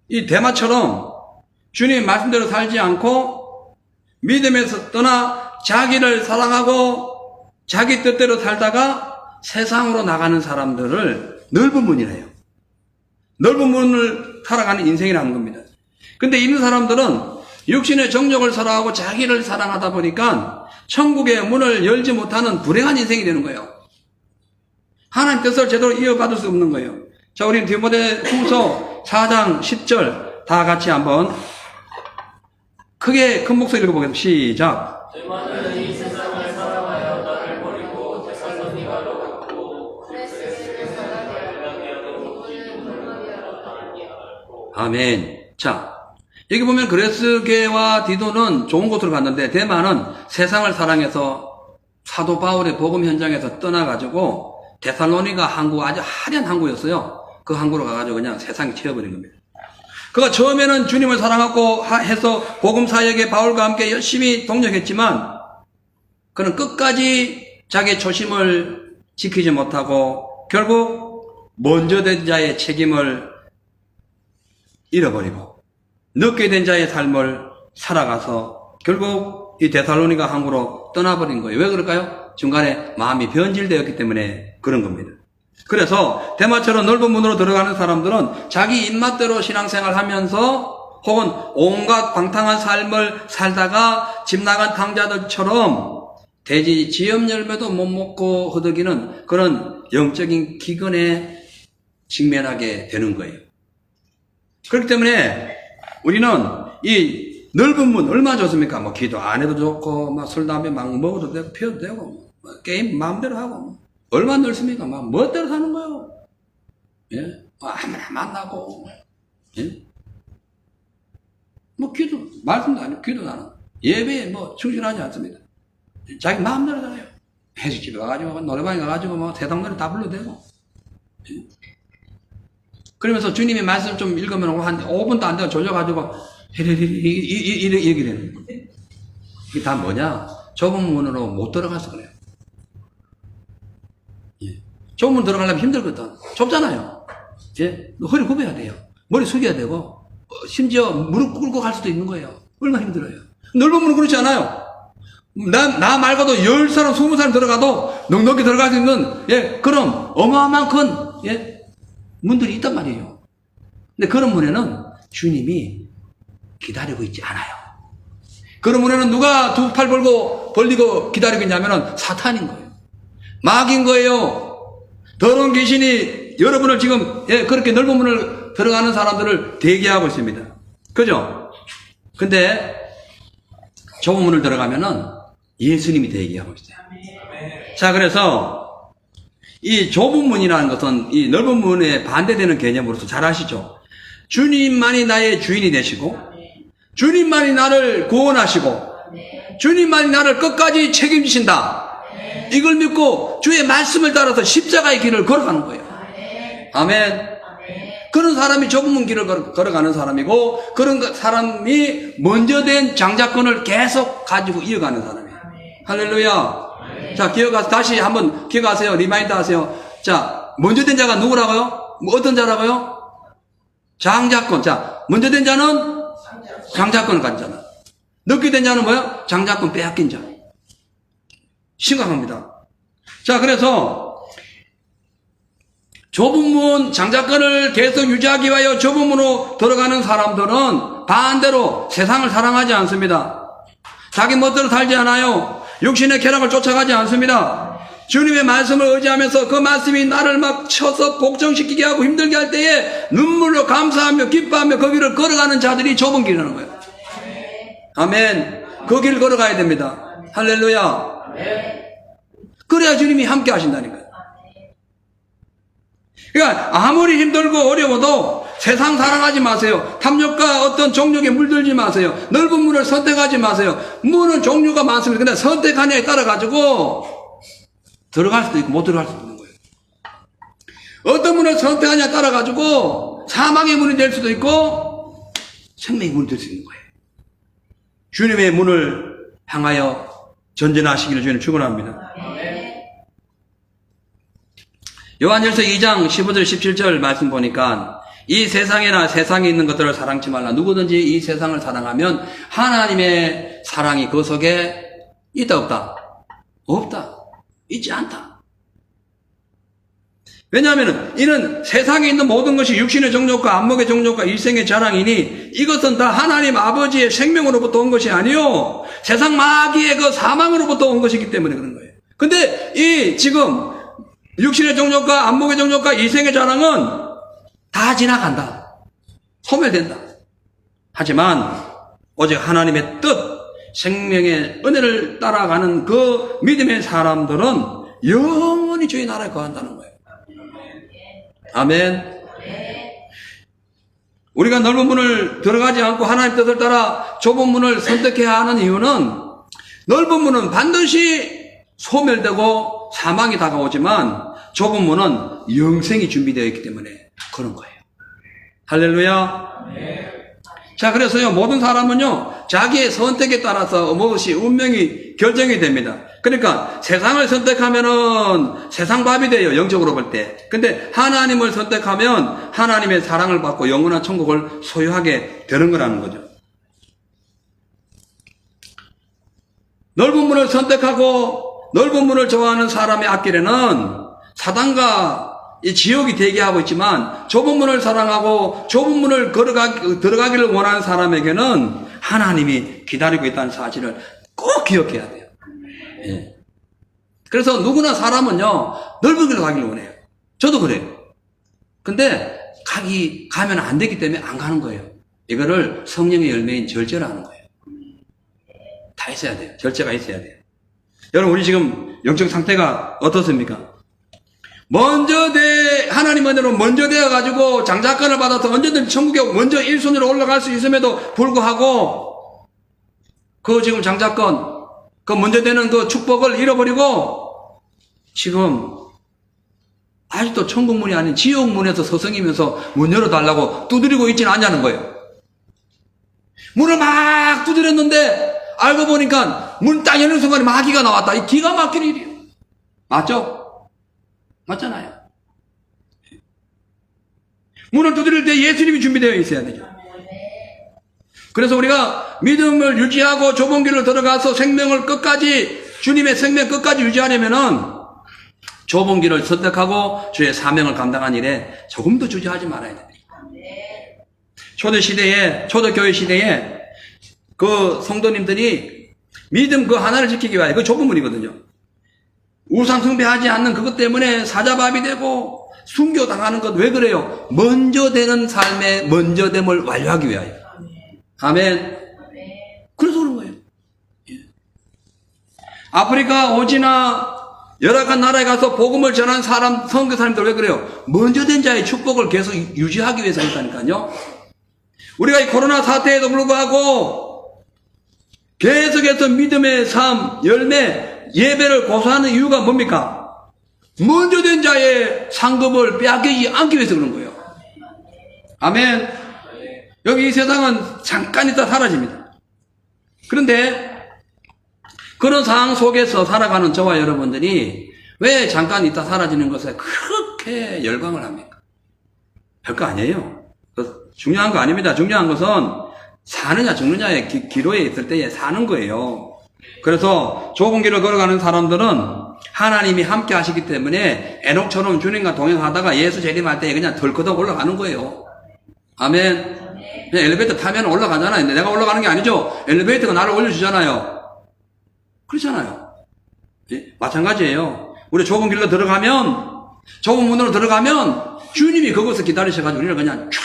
이 대마처럼 주님 말씀대로 살지 않고 믿음에서 떠나 자기를 사랑하고 자기 뜻대로 살다가 세상으로 나가는 사람들을 넓은 문이래요. 넓은 문을 살아가는 인생이라는 겁니다. 근데 이런 사람들은 육신의 정욕을 사랑하고 자기를 사랑하다 보니까 천국의 문을 열지 못하는 불행한 인생이 되는 거예요. 하나님 뜻을 제대로 이어받을 수 없는 거예요. 자, 우리 디모데후서 4장 10절 다 같이 한번 크게 큰 목소리로 읽어보겠습니다. 시작. 아멘. 자, 여기 보면 그레스게와 디도는 좋은 곳으로 갔는데 대만은 세상을 사랑해서 사도 바울의 복음 현장에서 떠나가지고 데살로니가 항구, 아주 화려한 항구였어요. 그 항구로 가가지고 그냥 세상이 채워버린 겁니다. 그가 처음에는 주님을 사랑하고 해서 복음 사역에 바울과 함께 열심히 동력했지만 그는 끝까지 자기의 초심을 지키지 못하고 결국 먼저 된 자의 책임을 잃어버리고 늦게 된 자의 삶을 살아가서 결국 이 데살로니가 항구로 떠나버린 거예요. 왜 그럴까요? 중간에 마음이 변질되었기 때문에 그런 겁니다. 그래서 대마처럼 넓은 문으로 들어가는 사람들은 자기 입맛대로 신앙생활 하면서 혹은 온갖 방탕한 삶을 살다가 집 나간 탕자들처럼 돼지 지엽 열매도 못 먹고 허덕이는 그런 영적인 기근에 직면하게 되는 거예요. 그렇기 때문에 우리는 이 넓은 문 얼마나 좋습니까? 뭐 기도 안 해도 좋고 막 술 담배 막 먹어도 되고 피워도 되고 뭐 게임 마음대로 하고 얼마나 넓습니까? 막 멋대로 사는 거예요. 예? 아무나 만나고 예? 뭐 기도 말씀도 아니고 기도도 안 하고 예배에 뭐 충실하지 않습니다. 자기 마음대로 살아요. 회식집에 가가지고 노래방에 가가지고 뭐 세상 노래 다 불러도 되고 예? 그러면서 주님의 말씀 좀 읽으면 한 5분도 안 되고 졸려가지고 이렇게 되는 거예요. 이게 다 뭐냐? 좁은 문으로 못 들어가서 그래요. 예. 좁은 문 들어가려면 힘들거든. 좁잖아요. 예? 허리 굽어야 돼요. 머리 숙여야 되고 심지어 무릎 꿇고 갈 수도 있는 거예요. 얼마나 힘들어요. 넓은 문은 그렇지 않아요. 나 말고도 10사람, 20사람 들어가도 넉넉히 들어갈 수 있는 예, 그런 어마어마한 큰 예, 문들이 있단 말이에요. 근데 그런 문에는 주님이 기다리고 있지 않아요. 그런 문에는 누가 두 팔 벌리고 기다리고 있냐면은 사탄인 거예요. 마귀인 거예요. 더러운 귀신이 여러분을 지금 예, 그렇게 넓은 문을 들어가는 사람들을 대기하고 있습니다. 그죠? 근데 좁은 문을 들어가면은 예수님이 대기하고 있어요. 자, 그래서 이 좁은 문이라는 것은 이 넓은 문에 반대되는 개념으로서 잘 아시죠? 주님만이 나의 주인이 되시고 주님만이 나를 구원하시고 주님만이 나를 끝까지 책임지신다. 이걸 믿고 주의 말씀을 따라서 십자가의 길을 걸어가는 거예요. 아멘. 그런 사람이 좁은 길을 걸어가는 사람이고, 그런 사람이 먼저 된 장자권을 계속 가지고 이어가는 사람이에요. 할렐루야. 자, 다시 한번 기억하세요. 리마인드 하세요. 자, 먼저 된 자가 누구라고요? 뭐 어떤 자라고요? 장자권. 자, 먼저 된 자는 장자권을 가진 자다. 늦게 된 자는 뭐야? 장자권 빼앗긴 자. 심각합니다. 자, 그래서 좁은 문, 장자권을 계속 유지하기 위하여 좁은 문으로 들어가는 사람들은 반대로 세상을 사랑하지 않습니다. 자기 멋대로 살지 않아요. 육신의 쾌락을 쫓아가지 않습니다. 주님의 말씀을 의지하면서 그 말씀이 나를 막 쳐서 복종시키게 하고 힘들게 할 때에 눈물로 감사하며 기뻐하며 그 길을 걸어가는 자들이 좁은 길이라는 거예요. 아멘. 그 길을 걸어가야 됩니다. 할렐루야. 그래야 주님이 함께 하신다니까요. 그러니까 아무리 힘들고 어려워도 세상 사랑하지 마세요. 탐욕과 어떤 종족에 물들지 마세요. 넓은 문을 선택하지 마세요. 문은 종류가 많습니다. 근데 선택하냐에 따라 가지고 들어갈 수도 있고 못 들어갈 수도 있는 거예요. 어떤 문을 선택하냐에 따라 가지고 사망의 문이 될 수도 있고 생명의 문이 될 수 있는 거예요. 주님의 문을 향하여 전진하시기를 주님 축원합니다. 요한일서 2장 15절 17절 말씀 보니까 이 세상에나 세상에 있는 것들을 사랑치 말라. 누구든지 이 세상을 사랑하면 하나님의 사랑이 그 속에 있다 없다? 없다. 있지 않다. 왜냐하면 이는 세상에 있는 모든 것이 육신의 정욕과 안목의 정욕과 일생의 자랑이니 이것은 다 하나님 아버지의 생명으로부터 온 것이 아니요 세상 마귀의 그 사망으로부터 온 것이기 때문에 그런 거예요. 근데 이 지금 육신의 정욕과 안목의 정욕과 일생의 자랑은 다 지나간다. 소멸된다. 하지만 오직 하나님의 뜻, 생명의 은혜를 따라가는 그 믿음의 사람들은 영원히 주의 나라에 거한다는 거예요. 아멘. 우리가 넓은 문을 들어가지 않고 하나님 뜻을 따라 좁은 문을 선택해야 하는 이유는 넓은 문은 반드시 소멸되고 사망이 다가오지만 좁은 문은 영생이 준비되어 있기 때문에 그런 거예요. 할렐루야. 자, 그래서요, 모든 사람은요, 자기의 선택에 따라서 무엇이 운명이 결정이 됩니다. 그러니까 세상을 선택하면은 세상 밥이 돼요, 영적으로 볼 때. 근데 하나님을 선택하면 하나님의 사랑을 받고 영원한 천국을 소유하게 되는 거라는 거죠. 넓은 문을 선택하고 넓은 문을 좋아하는 사람의 앞길에는 사단과 이 지옥이 대기하고 있지만 좁은 문을 사랑하고 좁은 문을 들어가기를 원하는 사람에게는 하나님이 기다리고 있다는 사실을 꼭 기억해야 돼요. 예. 그래서 누구나 사람은요, 넓은 길로 가기를 원해요. 저도 그래요. 근데 가면 안 되기 때문에 안 가는 거예요. 이거를 성령의 열매인 절제를 하는 거예요. 다 있어야 돼요. 절제가 있어야 돼요. 여러분, 우리 지금 영적 상태가 어떻습니까? 하나님 은혜로 먼저 되어가지고 장자권을 받아서 언제든 천국에 먼저 1순위로 올라갈 수 있음에도 불구하고 그 지금 장자권, 그 먼저 되는 그 축복을 잃어버리고 지금 아직도 천국문이 아닌 지옥문에서 서성이면서 문 열어달라고 두드리고 있지는 않냐는 거예요. 문을 막 두드렸는데 알고 보니까 문 딱 여는 순간에 마귀가 나왔다. 이 기가 막힌 일이에요. 맞죠? 맞잖아요. 문을 두드릴 때 예수님이 준비되어 있어야 되죠. 그래서 우리가 믿음을 유지하고 좁은 길로 들어가서 생명을 끝까지, 주님의 생명 끝까지 유지하려면은 좁은 길을 선택하고 주의 사명을 감당한 일에 조금 더 주저하지 말아야 됩니다. 초대교회 시대에 그 성도님들이 믿음 그 하나를 지키기 위하여, 그 좁은 문이거든요. 우상 숭배하지 않는 그것 때문에 사자밥이 되고 순교당하는 것, 왜 그래요? 먼저 되는 삶의 먼저됨을 완료하기 위하여. 아멘. 그래서 그런 거예요. 예. 아프리카 오지나 열악한 나라에 가서 복음을 전한 선교사님들 왜 그래요? 먼저 된 자의 축복을 계속 유지하기 위해서 했다니까요. 우리가 이 코로나 사태에도 불구하고 계속해서 믿음의 삶, 열매, 예배를 고수하는 이유가 뭡니까? 먼저 된 자의 상급을 빼앗기지 않기 위해서 그런 거예요. 아멘. 여기 이 세상은 잠깐 있다 사라집니다. 그런데 그런 상황 속에서 살아가는 저와 여러분들이 왜 잠깐 있다 사라지는 것에 그렇게 열광을 합니까? 별거 아니에요. 중요한 거 아닙니다. 중요한 것은 사느냐 죽느냐의 기로에 있을 때에 사는 거예요. 그래서 좁은 길을 걸어가는 사람들은 하나님이 함께 하시기 때문에 에녹처럼 주님과 동행하다가 예수 재림할 때 그냥 덜커덕 올라가는 거예요. 아멘. 그냥 엘리베이터 타면 올라가잖아요. 내가 올라가는 게 아니죠. 엘리베이터가 나를 올려주잖아요. 그렇잖아요. 예? 마찬가지예요. 우리 좁은 길로 들어가면, 좁은 문으로 들어가면 주님이 그것을 기다리셔가지고 우리를 그냥 쫙,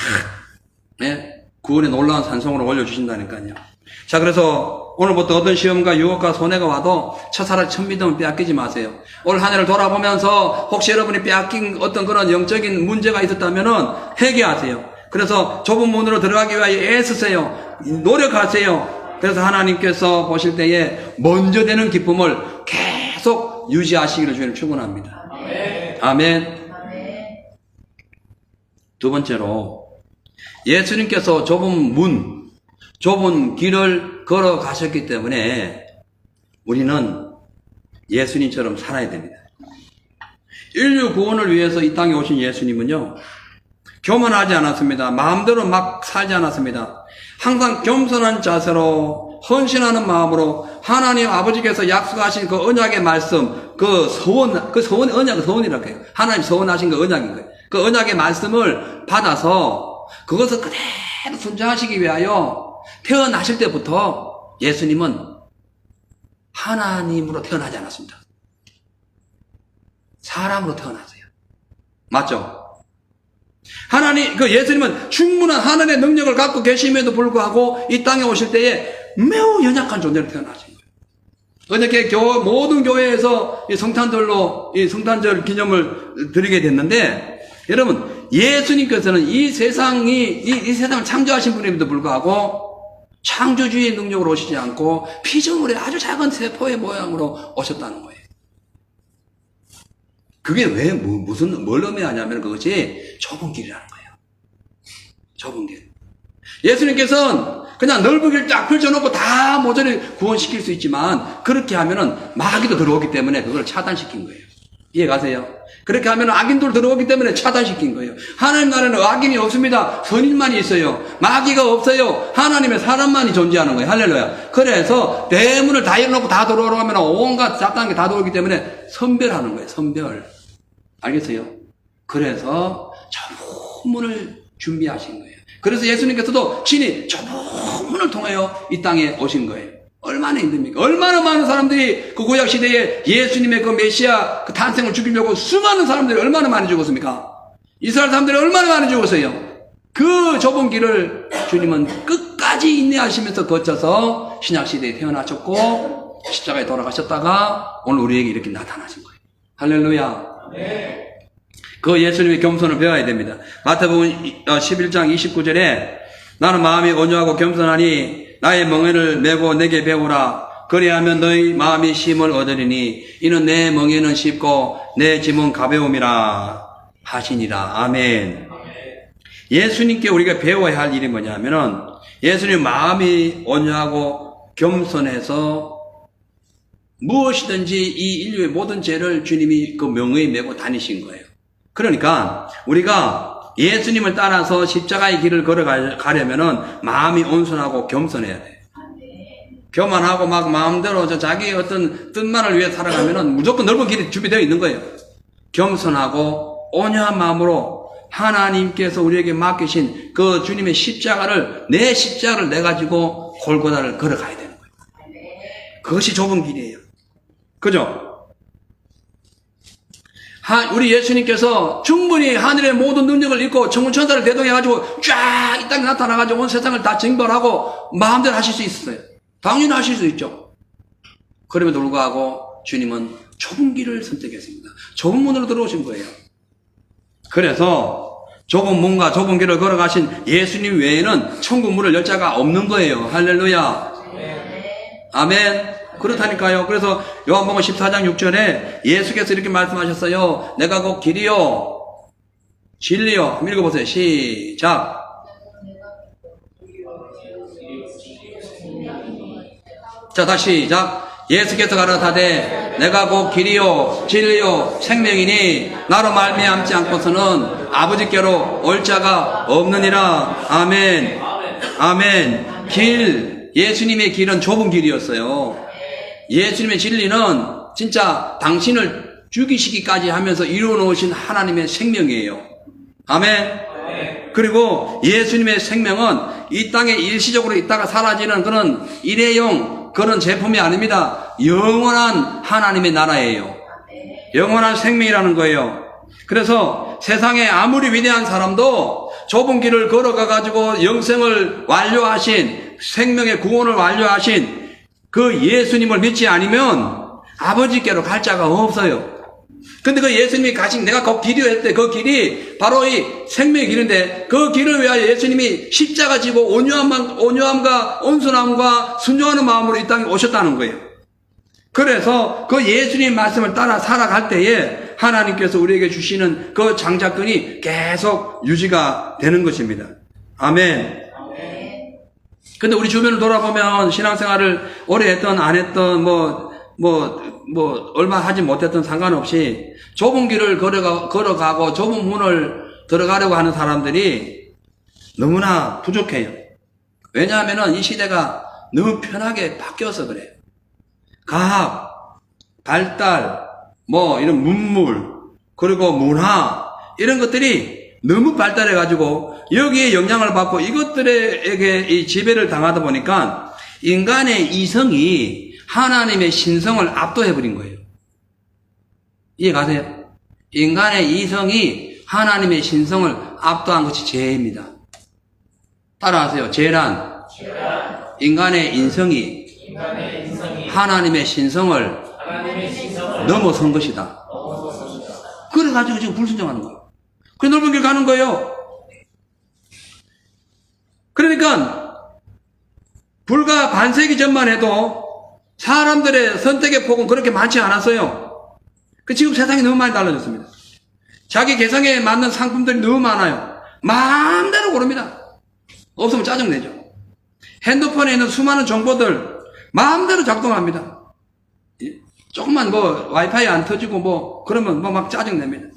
예? 구원의 놀라운 산성으로 올려주신다니까요. 자, 그래서 오늘부터 어떤 시험과 유혹과 손해가 와도 첫사랑 첫 믿음을 빼앗기지 마세요. 올 한 해를 돌아보면서 혹시 여러분이 빼앗긴 어떤 그런 영적인 문제가 있었다면은 회개하세요. 그래서 좁은 문으로 들어가기 위하여 애쓰세요. 노력하세요. 그래서 하나님께서 보실 때에 먼저 되는 기쁨을 계속 유지하시기를 주님 축원합니다. 아멘. 두 번째로 예수님께서 좁은 길을 걸어가셨기 때문에 우리는 예수님처럼 살아야 됩니다. 인류 구원을 위해서 이 땅에 오신 예수님은요, 교만하지 않았습니다. 마음대로 막 살지 않았습니다. 항상 겸손한 자세로 헌신하는 마음으로 하나님 아버지께서 약속하신 그 언약의 말씀, 언약이라고 해요. 하나님 서원하신 그 언약인 거예요. 그 언약의 말씀을 받아서 그것을 그대로 순종하시기 위하여 태어나실 때부터 예수님은 하나님으로 태어나지 않았습니다. 사람으로 태어났어요. 맞죠? 예수님은 충분한 하나님의 능력을 갖고 계심에도 불구하고 이 땅에 오실 때에 매우 연약한 존재로 태어나신 거예요. 어저께 모든 교회에서 성탄절 기념을 드리게 됐는데, 여러분, 예수님께서는 이 세상을 창조하신 분임에도 불구하고 창조주의 능력으로 오시지 않고 피조물의 아주 작은 세포의 모양으로 오셨다는 거예요. 그게 뭘 의미하냐면 그것이 좁은 길이라는 거예요. 좁은 길. 예수님께서는 그냥 넓은 길 쫙 펼쳐놓고 다 모조리 구원시킬 수 있지만 그렇게 하면은 마귀도 들어오기 때문에 그걸 차단시킨 거예요. 이해가세요? 그렇게 하면 악인들 들어오기 때문에 차단시킨 거예요. 하나님 나라는 악인이 없습니다. 선인만이 있어요. 마귀가 없어요. 하나님의 사람만이 존재하는 거예요. 할렐루야. 그래서 대문을 다 열어놓고 다 들어오면 온갖 잡다한 게 다 들어오기 때문에 선별하는 거예요. 선별. 알겠어요? 그래서 좁은 문을 준비하신 거예요. 그래서 예수님께서도 친히 좁은 문을 통하여 이 땅에 오신 거예요. 얼마나 힘듭니까? 얼마나 많은 사람들이 그 구약 시대에 예수님의 그 메시아 그 탄생을 죽이려고 수많은 사람들이 얼마나 많이 죽었습니까? 이스라엘 사람들이 얼마나 많이 죽었어요? 그 좁은 길을 주님은 끝까지 인내하시면서 거쳐서 신약 시대에 태어나셨고 십자가에 돌아가셨다가 오늘 우리에게 이렇게 나타나신 거예요. 할렐루야. 그 예수님의 겸손을 배워야 됩니다. 마태복음 11장 29절에 나는 마음이 온유하고 겸손하니 나의 멍에를 메고 내게 배우라. 그리하면 너희 마음이 쉼을 얻으리니 이는 내 멍에는 쉽고 내 짐은 가벼움이라 하시니라. 아멘. 예수님께 우리가 배워야 할 일이 뭐냐면은 예수님 마음이 온유하고 겸손해서 무엇이든지 이 인류의 모든 죄를 주님이 그 명의에 메고 다니신 거예요. 그러니까 우리가 예수님을 따라서 십자가의 길을 걸어가려면은 마음이 온순하고 겸손해야 돼요. 교만하고 막 마음대로 자기 어떤 뜻만을 위해 살아가면은 무조건 넓은 길이 준비되어 있는 거예요. 겸손하고 온유한 마음으로 하나님께서 우리에게 맡기신 그 주님의 내 십자가를 내가지고 골고다를 걸어가야 되는 거예요. 그것이 좁은 길이에요. 그죠? 우리 예수님께서 충분히 하늘의 모든 능력을 잃고 천군천사를 대동해가지고 쫙 이 땅에 나타나가지고 온 세상을 다 징벌하고 마음대로 하실 수 있었어요. 당연히 하실 수 있죠. 그럼에도 불구하고 주님은 좁은 길을 선택했습니다. 좁은 문으로 들어오신 거예요. 그래서 좁은 문과 좁은 길을 걸어가신 예수님 외에는 천국 문을 열 자가 없는 거예요. 할렐루야. 아멘. 그렇다니까요. 그래서 요한복음 14장 6절에 예수께서 이렇게 말씀하셨어요. 내가 곧 길이요 진리요. 한번 읽어보세요. 시작. 자, 다시 시작. 예수께서 가라사대 내가 곧 길이요 진리요 생명이니 나로 말미암지 않고서는 아버지께로 올 자가 없느니라. 아멘. 아멘. 길, 예수님의 길은 좁은 길이었어요. 예수님의 진리는 진짜 당신을 죽이시기까지 하면서 이루어 놓으신 하나님의 생명이에요. 아멘. 그리고 예수님의 생명은 이 땅에 일시적으로 있다가 사라지는 그런 일회용 그런 제품이 아닙니다. 영원한 하나님의 나라예요. 영원한 생명이라는 거예요. 그래서 세상에 아무리 위대한 사람도 좁은 길을 걸어가 가지고 영생을 완료하신, 생명의 구원을 완료하신 그 예수님을 믿지 않으면 아버지께로 갈 자가 없어요. 근데 그 예수님이 가신, 내가 그 길이요 했을 때 그 길이 바로 이 생명의 길인데, 그 길을 위하여 예수님이 십자가 지고 온유함과 온순함과 순종하는 마음으로 이 땅에 오셨다는 거예요. 그래서 그 예수님 말씀을 따라 살아갈 때에 하나님께서 우리에게 주시는 그 장자권이 계속 유지가 되는 것입니다. 아멘. 근데 우리 주변을 돌아보면 신앙생활을 오래 했던 안 했던 얼마 하지 못했던 상관없이 좁은 길을 걸어가고 좁은 문을 들어가려고 하는 사람들이 너무나 부족해요. 왜냐하면 이 시대가 너무 편하게 바뀌어서 그래요. 과학, 발달, 이런 문물, 그리고 문화, 이런 것들이 너무 발달해가지고 여기에 영향을 받고 이것들에게 이 지배를 당하다 보니까 인간의 이성이 하나님의 신성을 압도해버린 거예요. 이해가세요? 인간의 이성이 하나님의 신성을 압도한 것이 죄입니다. 따라하세요. 죄란 인간의 인성이 하나님의 신성을 넘어선 것이다. 그래가지고 지금 불순종하는 거예요. 그 넓은 길 가는 거예요. 그러니까 불과 반세기 전만 해도 사람들의 선택의 폭은 그렇게 많지 않았어요. 지금 세상이 너무 많이 달라졌습니다. 자기 개성에 맞는 상품들이 너무 많아요. 마음대로 고릅니다. 없으면 짜증내죠. 핸드폰에 있는 수많은 정보들 마음대로 작동합니다. 조금만 와이파이 안 터지고 그러면 막 짜증냅니다.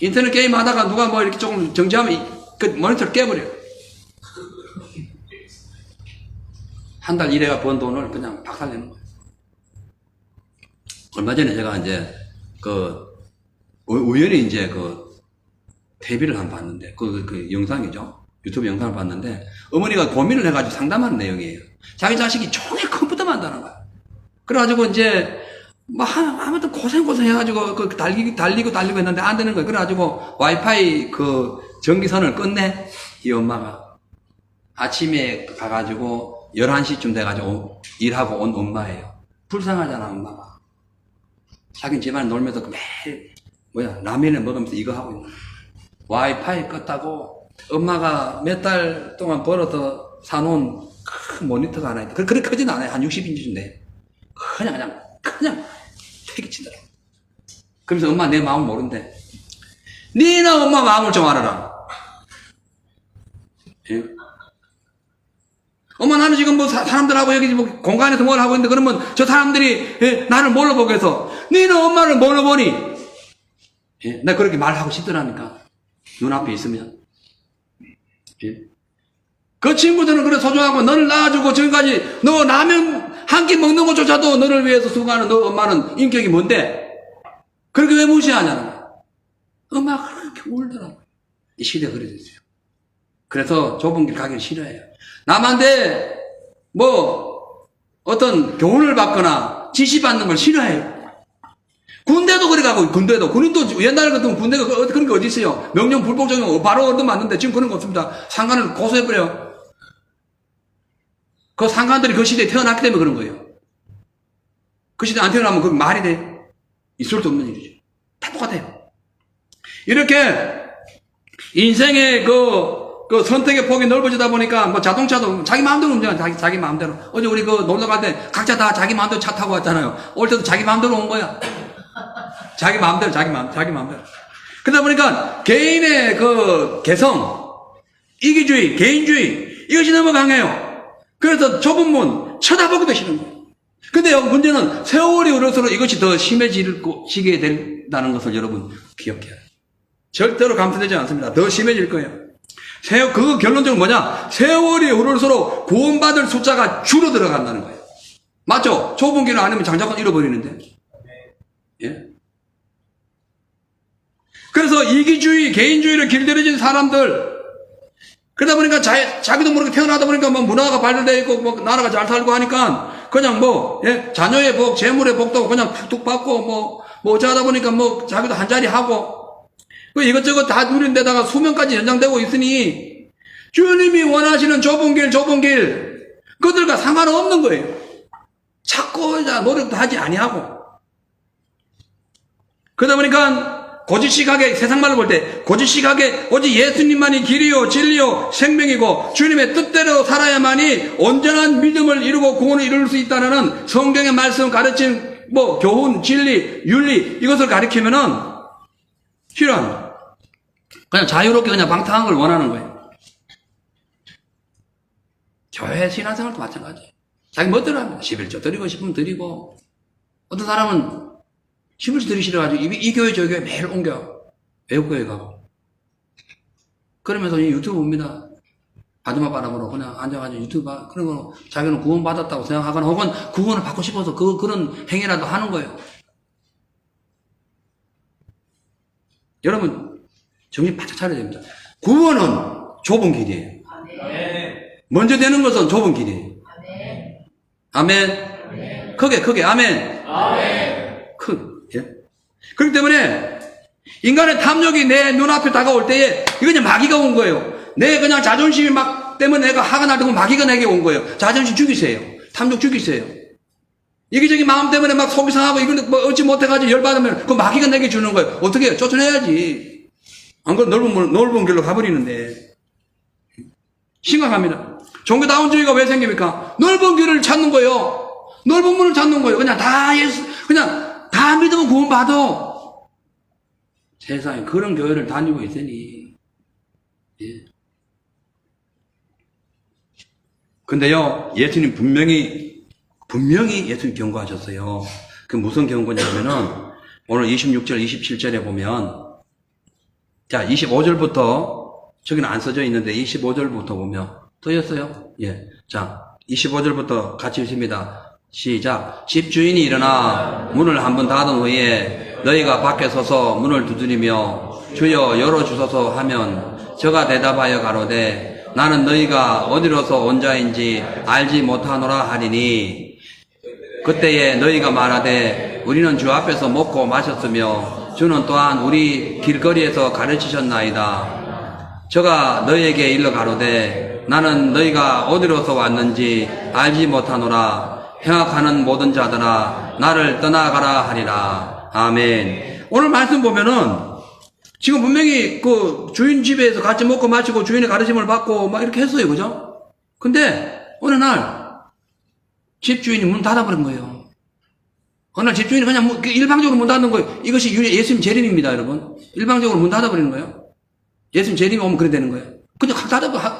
인터넷 게임 하다가 누가 이렇게 조금 정지하면 그 모니터를 깨버려요. 한 달 일해가 번 돈을 그냥 박살내는 거예요. 얼마 전에 제가 이제 우연히 이제 TV를 한번 봤는데 그 영상이죠. 유튜브 영상을 봤는데 어머니가 고민을 해가지고 상담하는 내용이에요. 자기 자식이 종일 컴퓨터만 한다는 거야. 그래가지고 이제 아무튼 고생해가지고 달리고 했는데 안 되는 거예요. 그래가지고 와이파이 전기선을 끝내 이 엄마가 아침에 가가지고 11시쯤 돼가지고 일하고 온 엄마예요. 불쌍하잖아, 엄마가. 자기는 집안에 놀면서 매일, 라면을 먹으면서 이거 하고 있는 거야. 와이파이 껐다고 엄마가 몇 달 동안 벌어서 사놓은 큰 모니터가 하나 있다. 그렇게 크진 않아요. 한 60인치인데. 그냥 태기치더라고. 그러면서 엄마 내 마음 모른대. 니나 엄마 마음을 좀 알아라. 예? 엄마 나는 지금 사람들하고 여기 공간에서 뭘 하고 있는데 그러면 저 사람들이 나를 뭘로 보겠어? 니는 엄마를 뭘로 보니? 나 그렇게 말하고 싶더라니까. 눈앞에 있으면. 그 친구들은 그래 소중하고 너를 낳아주고 지금까지 너 라면 한 끼 먹는 것조차도 너를 위해서 수고하는 너 엄마는 인격이 뭔데? 그렇게 왜 무시하냐는 엄마가 그렇게 울더라고요. 이 시대가 그래졌어요. 그래서 좁은 길 가기를 싫어해요. 남한테 어떤 교훈을 받거나 지시받는 걸 싫어해요. 군대도 그래 가고, 군인도 옛날 같으면 군대가 그런 게 어디 있어요? 명령 불복 적용 바로 얻어맞는데 지금 그런 거 없습니다. 상관을 고소해버려요. 그 상관들이 그 시대에 태어났기 때문에 그런 거예요. 그 시대에 안 태어나면 그게 말이 돼? 있을 수 없는 일이죠. 다 똑같아요. 이렇게 인생의 그 선택의 폭이 넓어지다 보니까 뭐 자동차도 자기 마음대로 운전해. 자기 마음대로. 어제 우리 그 놀러 갈 때 각자 다 자기 마음대로 차 타고 왔잖아요. 올 때도 자기 마음대로 온 거야. 자기 마음대로. 그러다 보니까 개인의 그 개성, 이기주의, 개인주의, 이것이 너무 강해요. 그래서 좁은 문, 쳐다보기도 싫은 거예요. 근데요, 문제는 세월이 흐를수록 이것이 더 심해지게 된다는 것을 여러분 기억해야 해요. 절대로 감소되지 않습니다. 더 심해질 거예요. 그 결론적으로 뭐냐? 세월이 흐를수록 구원받을 숫자가 줄어들어 간다는 거예요. 맞죠? 좁은 길을 아니면 장작은 잃어버리는데. 예? 그래서 이기주의, 개인주의를 길들여진 사람들, 그러다 보니까 자기도 모르게 태어나다 보니까 뭐 문화가 발달되어 있고 뭐 나라가 잘 살고 하니까 그냥 뭐, 예? 자녀의 복, 재물의 복도 그냥 툭툭 받고 뭐 어쩌다 보니까 뭐 자기도 한 자리 하고 그 이것저것 다 누린 데다가 수명까지 연장되고 있으니 주님이 원하시는 좁은 길 그들과 상관없는 거예요. 찾고 노력도 하지 아니하고. 그러다 보니까 고지식하게 세상말로 볼 때 고지식하게 오직 예수님만이 길이요 진리요 생명이고 주님의 뜻대로 살아야만이 온전한 믿음을 이루고 구원을 이룰 수 있다는 성경의 말씀 가르친 뭐 교훈 진리 윤리 이것을 가리키면은 필요합니다. 그냥 자유롭게 그냥 방탕한 걸 원하는 거예요. 교회 신앙생활도 마찬가지예요. 자기 멋대로 합니다. 11조 드리고 싶으면 드리고 어떤 사람은 11조 드리기 싫어가지고 이 교회 저 교회 매일 옮겨 외국 교회 가고 그러면서 유튜브 봅니다. 아줌마 바람으로 그냥 앉아가지고 유튜브 봐. 그리고 자기는 구원받았다고 생각하거나 혹은 구원을 받고 싶어서 그런 행위라도 하는 거예요. 여러분 정신 바짝 차려야 됩니다. 구원은 좁은 길이에요. 먼저 되는 것은 좁은 길이에요. 아멘. 크게 아멘. 예? 그렇기 때문에 인간의 탐욕이 내 눈앞에 다가올 때에 이거 그냥 마귀가 온 거예요. 내 그냥 자존심이 막 때문에 내가 화가 나고 마귀가 내게 온 거예요. 자존심 죽이세요. 탐욕 죽이세요. 이기적인 마음 때문에 막 속이 상하고 이걸 뭐 얻지 못해가지고 열받으면 그 마귀가 내게 주는 거예요. 어떻게 해요? 쫓아내야지. 안 그러면 넓은 길로 가버리는데 심각합니다. 종교다운주의가 왜 생깁니까? 넓은 길을 찾는 거예요. 넓은 문을 찾는 거예요. 그냥 다 믿으면 구원받아. 세상에 그런 교회를 다니고 있으니. 예. 근데요, 예수님 분명히 예수님 경고하셨어요. 그 무슨 경고냐면은, 오늘 26절, 27절에 보면, 자, 25절부터, 저기는 안 써져 있는데, 25절부터 보면, 써졌어요? 예. 자, 25절부터 같이 읽습니다. 시작. 집주인이 일어나 문을 한번 닫은 후에 너희가 밖에 서서 문을 두드리며 주여 열어주소서 하면 저가 대답하여 가로되 나는 너희가 어디로서 온 자인지 알지 못하노라 하리니 그때에 너희가 말하되 우리는 주 앞에서 먹고 마셨으며 주는 또한 우리 길거리에서 가르치셨나이다. 저가 너희에게 일러 가로되 나는 너희가 어디로서 왔는지 알지 못하노라. 행악하는 모든 자들아 나를 떠나가라 하리라. 아멘. 오늘 말씀 보면은 지금 분명히 그 주인 집에서 같이 먹고 마시고 주인의 가르침을 받고 막 이렇게 했어요. 그죠? 근데 어느 날 집주인이 문 닫아버린 거예요. 어느 날 집주인이 그냥 일방적으로 문 닫는 거예요. 이것이 예수님 재림입니다, 여러분. 일방적으로 문 닫아버리는 거예요. 예수님 재림이 오면 그래 되는 거예요. 근데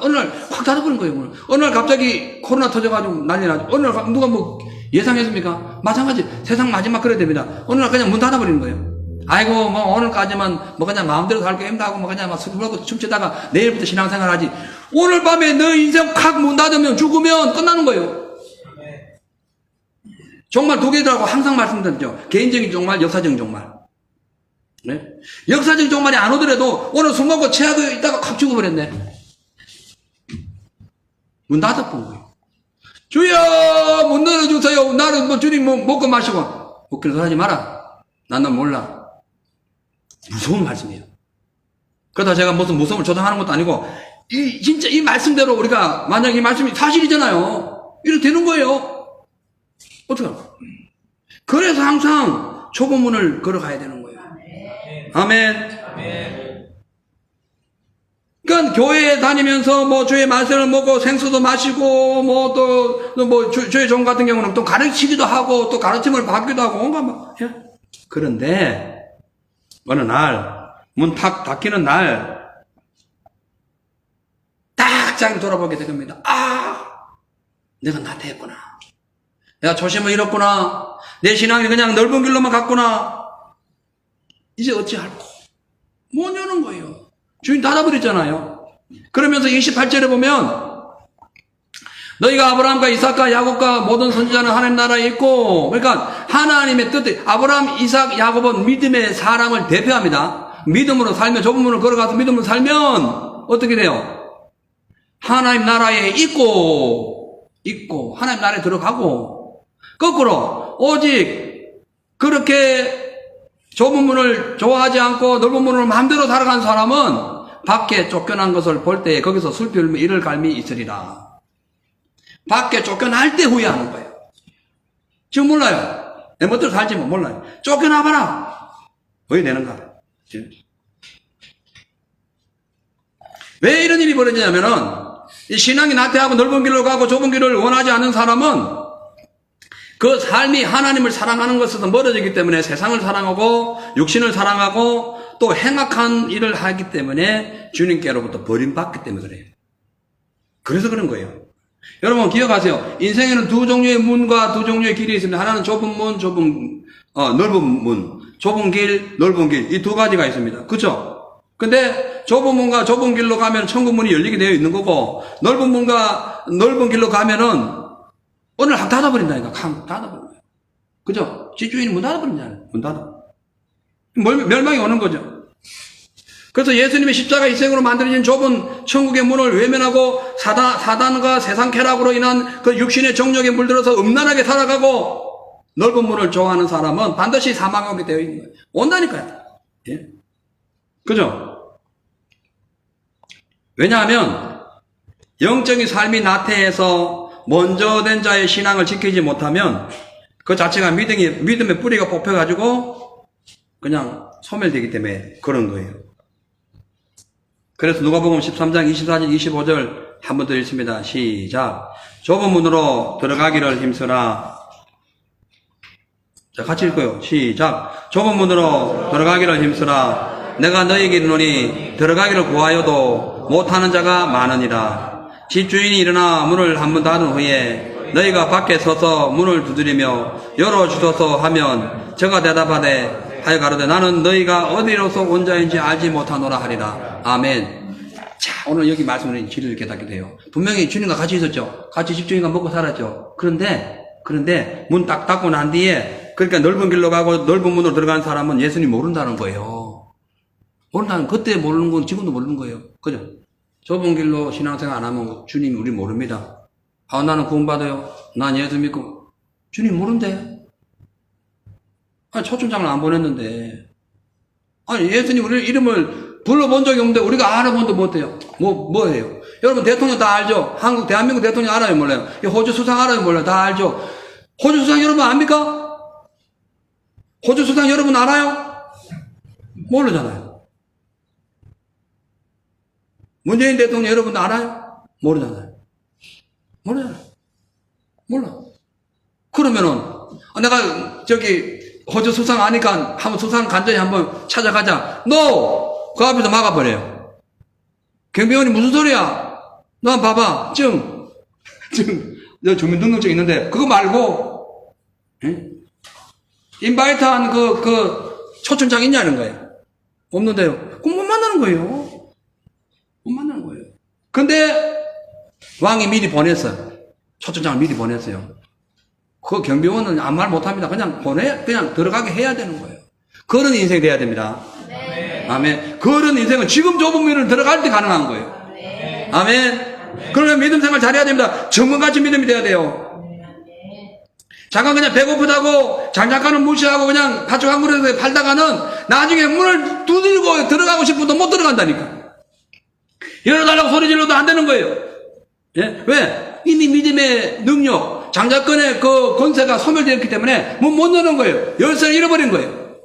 어느 날 확 닫아버린 거예요, 오늘. 어느 날 갑자기 코로나 터져가지고 난리 나죠. 어느 날 누가 뭐 예상했습니까? 마찬가지. 세상 마지막 그래야 됩니다. 어느 날 그냥 문 닫아버리는 거예요. 아이고, 뭐 오늘까지만 뭐 그냥 마음대로 살고 힘들고 뭐 그냥 막 술 먹고 춤추다가 내일부터 신앙생활 하지. 오늘 밤에 너 인생 확 문 닫으면 죽으면 끝나는 거예요. 정말 두 개더라고 항상 말씀드렸죠. 개인적인 종말, 역사적인 종말. 네? 역사적인 종말이 안 오더라도 오늘 술 먹고 체하고 있다가 확 죽어버렸네. 문 닫아본 거예요. 주여 문 열어주세요. 나는 뭐 주님 뭐 먹고 마시고 웃기는 소리 하지 마라. 난 몰라. 무서운 말씀이에요. 그러다 제가 무슨 무서움을 조장하는 것도 아니고 진짜 이 말씀대로 우리가 만약 이 말씀이 사실이잖아요. 이렇게 되는 거예요. 어떡합니까? 그래서 항상 좁은 문을 걸어가야 되는 거예요. 아멘. 그러니까 교회에 다니면서 뭐 주의 말씀을 먹고 생수도 마시고 뭐 또 뭐 주의 종 같은 경우는 또 가르치기도 하고 또 가르침을 받기도 하고 온갖 막. 그런데 어느 날 문 탁 닫히는 날 딱 장 돌아보게 됩니다. 아, 내가 나태했구나. 내가 초심을 잃었구나. 내 신앙이 그냥 넓은 길로만 갔구나. 이제 어찌할꼬? 못 여는 거예요. 주인 닫아버렸잖아요. 그러면서 28절에 보면 너희가 아브라함과 이삭과 야곱과 모든 선지자는 하나님 나라에 있고, 그러니까 하나님의 뜻, 아브라함, 이삭, 야곱은 믿음의 사람을 대표합니다. 믿음으로 살면, 좁은 문을 걸어가서 믿음으로 살면 어떻게 돼요? 하나님 나라에 있고 하나님 나라에 들어가고, 거꾸로 오직 그렇게 좁은 문을 좋아하지 않고 넓은 문을 마음대로 살아가는 사람은 밖에 쫓겨난 것을 볼 때 거기서 슬피 울며 이를 갈미 있으리라. 밖에 쫓겨날 때 후회하는 거예요. 지금 몰라요. 내 멋대로 살지 뭐 몰라요. 쫓겨나봐라. 후회되는가? 왜 이런 일이 벌어지냐면은 이 신앙이 나태하고 넓은 길로 가고 좁은 길을 원하지 않는 사람은 그 삶이 하나님을 사랑하는 것에서 멀어지기 때문에 세상을 사랑하고 육신을 사랑하고 또 행악한 일을 하기 때문에 주님께로부터 버림받기 때문에 그래요. 그래서 그런 거예요. 여러분 기억하세요. 인생에는 두 종류의 문과 두 종류의 길이 있습니다. 하나는 좁은 문, 넓은 문, 좁은 길, 넓은 길, 이 두 가지가 있습니다. 그렇죠? 근데 좁은 문과 좁은 길로 가면 천국 문이 열리게 되어 있는 거고, 넓은 문과 넓은 길로 가면은 오늘 확 닫아버린다니까. 확 닫아버린다. 그죠? 집주인이 문 닫아버린잖아요. 문 닫아. 멸망이 오는 거죠. 그래서 예수님의 십자가 희생으로 만들어진 좁은 천국의 문을 외면하고 사단과 세상 쾌락으로 인한 그 육신의 정욕에 물들어서 음란하게 살아가고 넓은 문을 좋아하는 사람은 반드시 사망하게 되어 있는 거예요. 온다니까요. 예? 그죠? 왜냐하면 영적인 삶이 나태해서 먼저 된 자의 신앙을 지키지 못하면 그 자체가 믿음의 뿌리가 뽑혀가지고 그냥 소멸되기 때문에 그런 거예요. 그래서 누가복음 13장 24절 25절 한 번 더 읽습니다. 시작. 좁은 문으로 들어가기를 힘쓰라. 자, 같이 읽어요. 시작. 좁은 문으로 들어가기를 힘쓰라. 내가 너희에게 이르노니 들어가기를 구하여도 못하는 자가 많으니라. 집주인이 일어나 문을 한 번 닫은 후에 너희가 밖에 서서 문을 두드리며 열어주소서 하면 저가 대답하되 하여 가로되 나는 너희가 어디로서 온 자인지 알지 못하노라 하리라. 아멘. 자, 오늘 여기 말씀을 지리를 깨닫게 돼요. 분명히 주님과 같이 있었죠. 같이 집주인과 먹고 살았죠. 그런데 문 딱 닫고 난 뒤에 그러니까 넓은 길로 가고 넓은 문으로 들어가는 사람은 예수님 모른다는 거예요. 모른다는, 그때 모르는 건 지금도 모르는 거예요. 그죠? 좁은 길로 신앙생활 안 하면 주님 우리 모릅니다. 아, 나는 구원받아요. 난 예수 믿고. 주님 모른대. 아니, 초청장을 안 보냈는데. 아니, 예수님 우리 이름을 불러본 적이 없는데 우리가 알아본도 못해요. 뭐예요? 여러분 대통령 다 알죠? 대한민국 대통령 알아요, 몰라요? 호주 수상 알아요, 몰라요? 다 알죠? 호주 수상 여러분 압니까? 호주 수상 여러분 알아요? 모르잖아요. 문재인 대통령 여러분 알아요? 모르잖아요. 몰라. 그러면은 내가 호주 수상 아니까 한번 수상 간절히 한번 찾아가자. No! 그 앞에서 막아버려요. 경비원이 무슨 소리야? 너 봐봐. 너 주민등록증 있는데 그거 말고 인바이트한 그 초청장 있냐는 거예요. 없는데요. 그럼 못 만나는 거예요. 근데 왕이 미리 보냈어요. 초청장을 미리 보냈어요. 그 경비원은 아무 말 못합니다. 그냥 들어가게 해야 되는 거예요. 그런 인생이 돼야 됩니다. 네. 아멘. 그런 인생은 지금 좁은 문을 들어갈 때 가능한 거예요. 네. 아멘. 그러면 믿음 생활 잘해야 됩니다. 정문같이 믿음이 돼야 돼요. 잠깐 그냥 배고프다고 장작가는 무시하고 그냥 팥죽 한 그릇에 팔다가는 나중에 문을 두들고 들어가고 싶어도 못 들어간다니까. 열어달라고 소리 질러도 안 되는 거예요. 예? 왜? 이미 믿음의 능력, 장자권의 그 권세가 소멸되었기 때문에 문 못 여는 거예요. 열쇠를 잃어버린 거예요.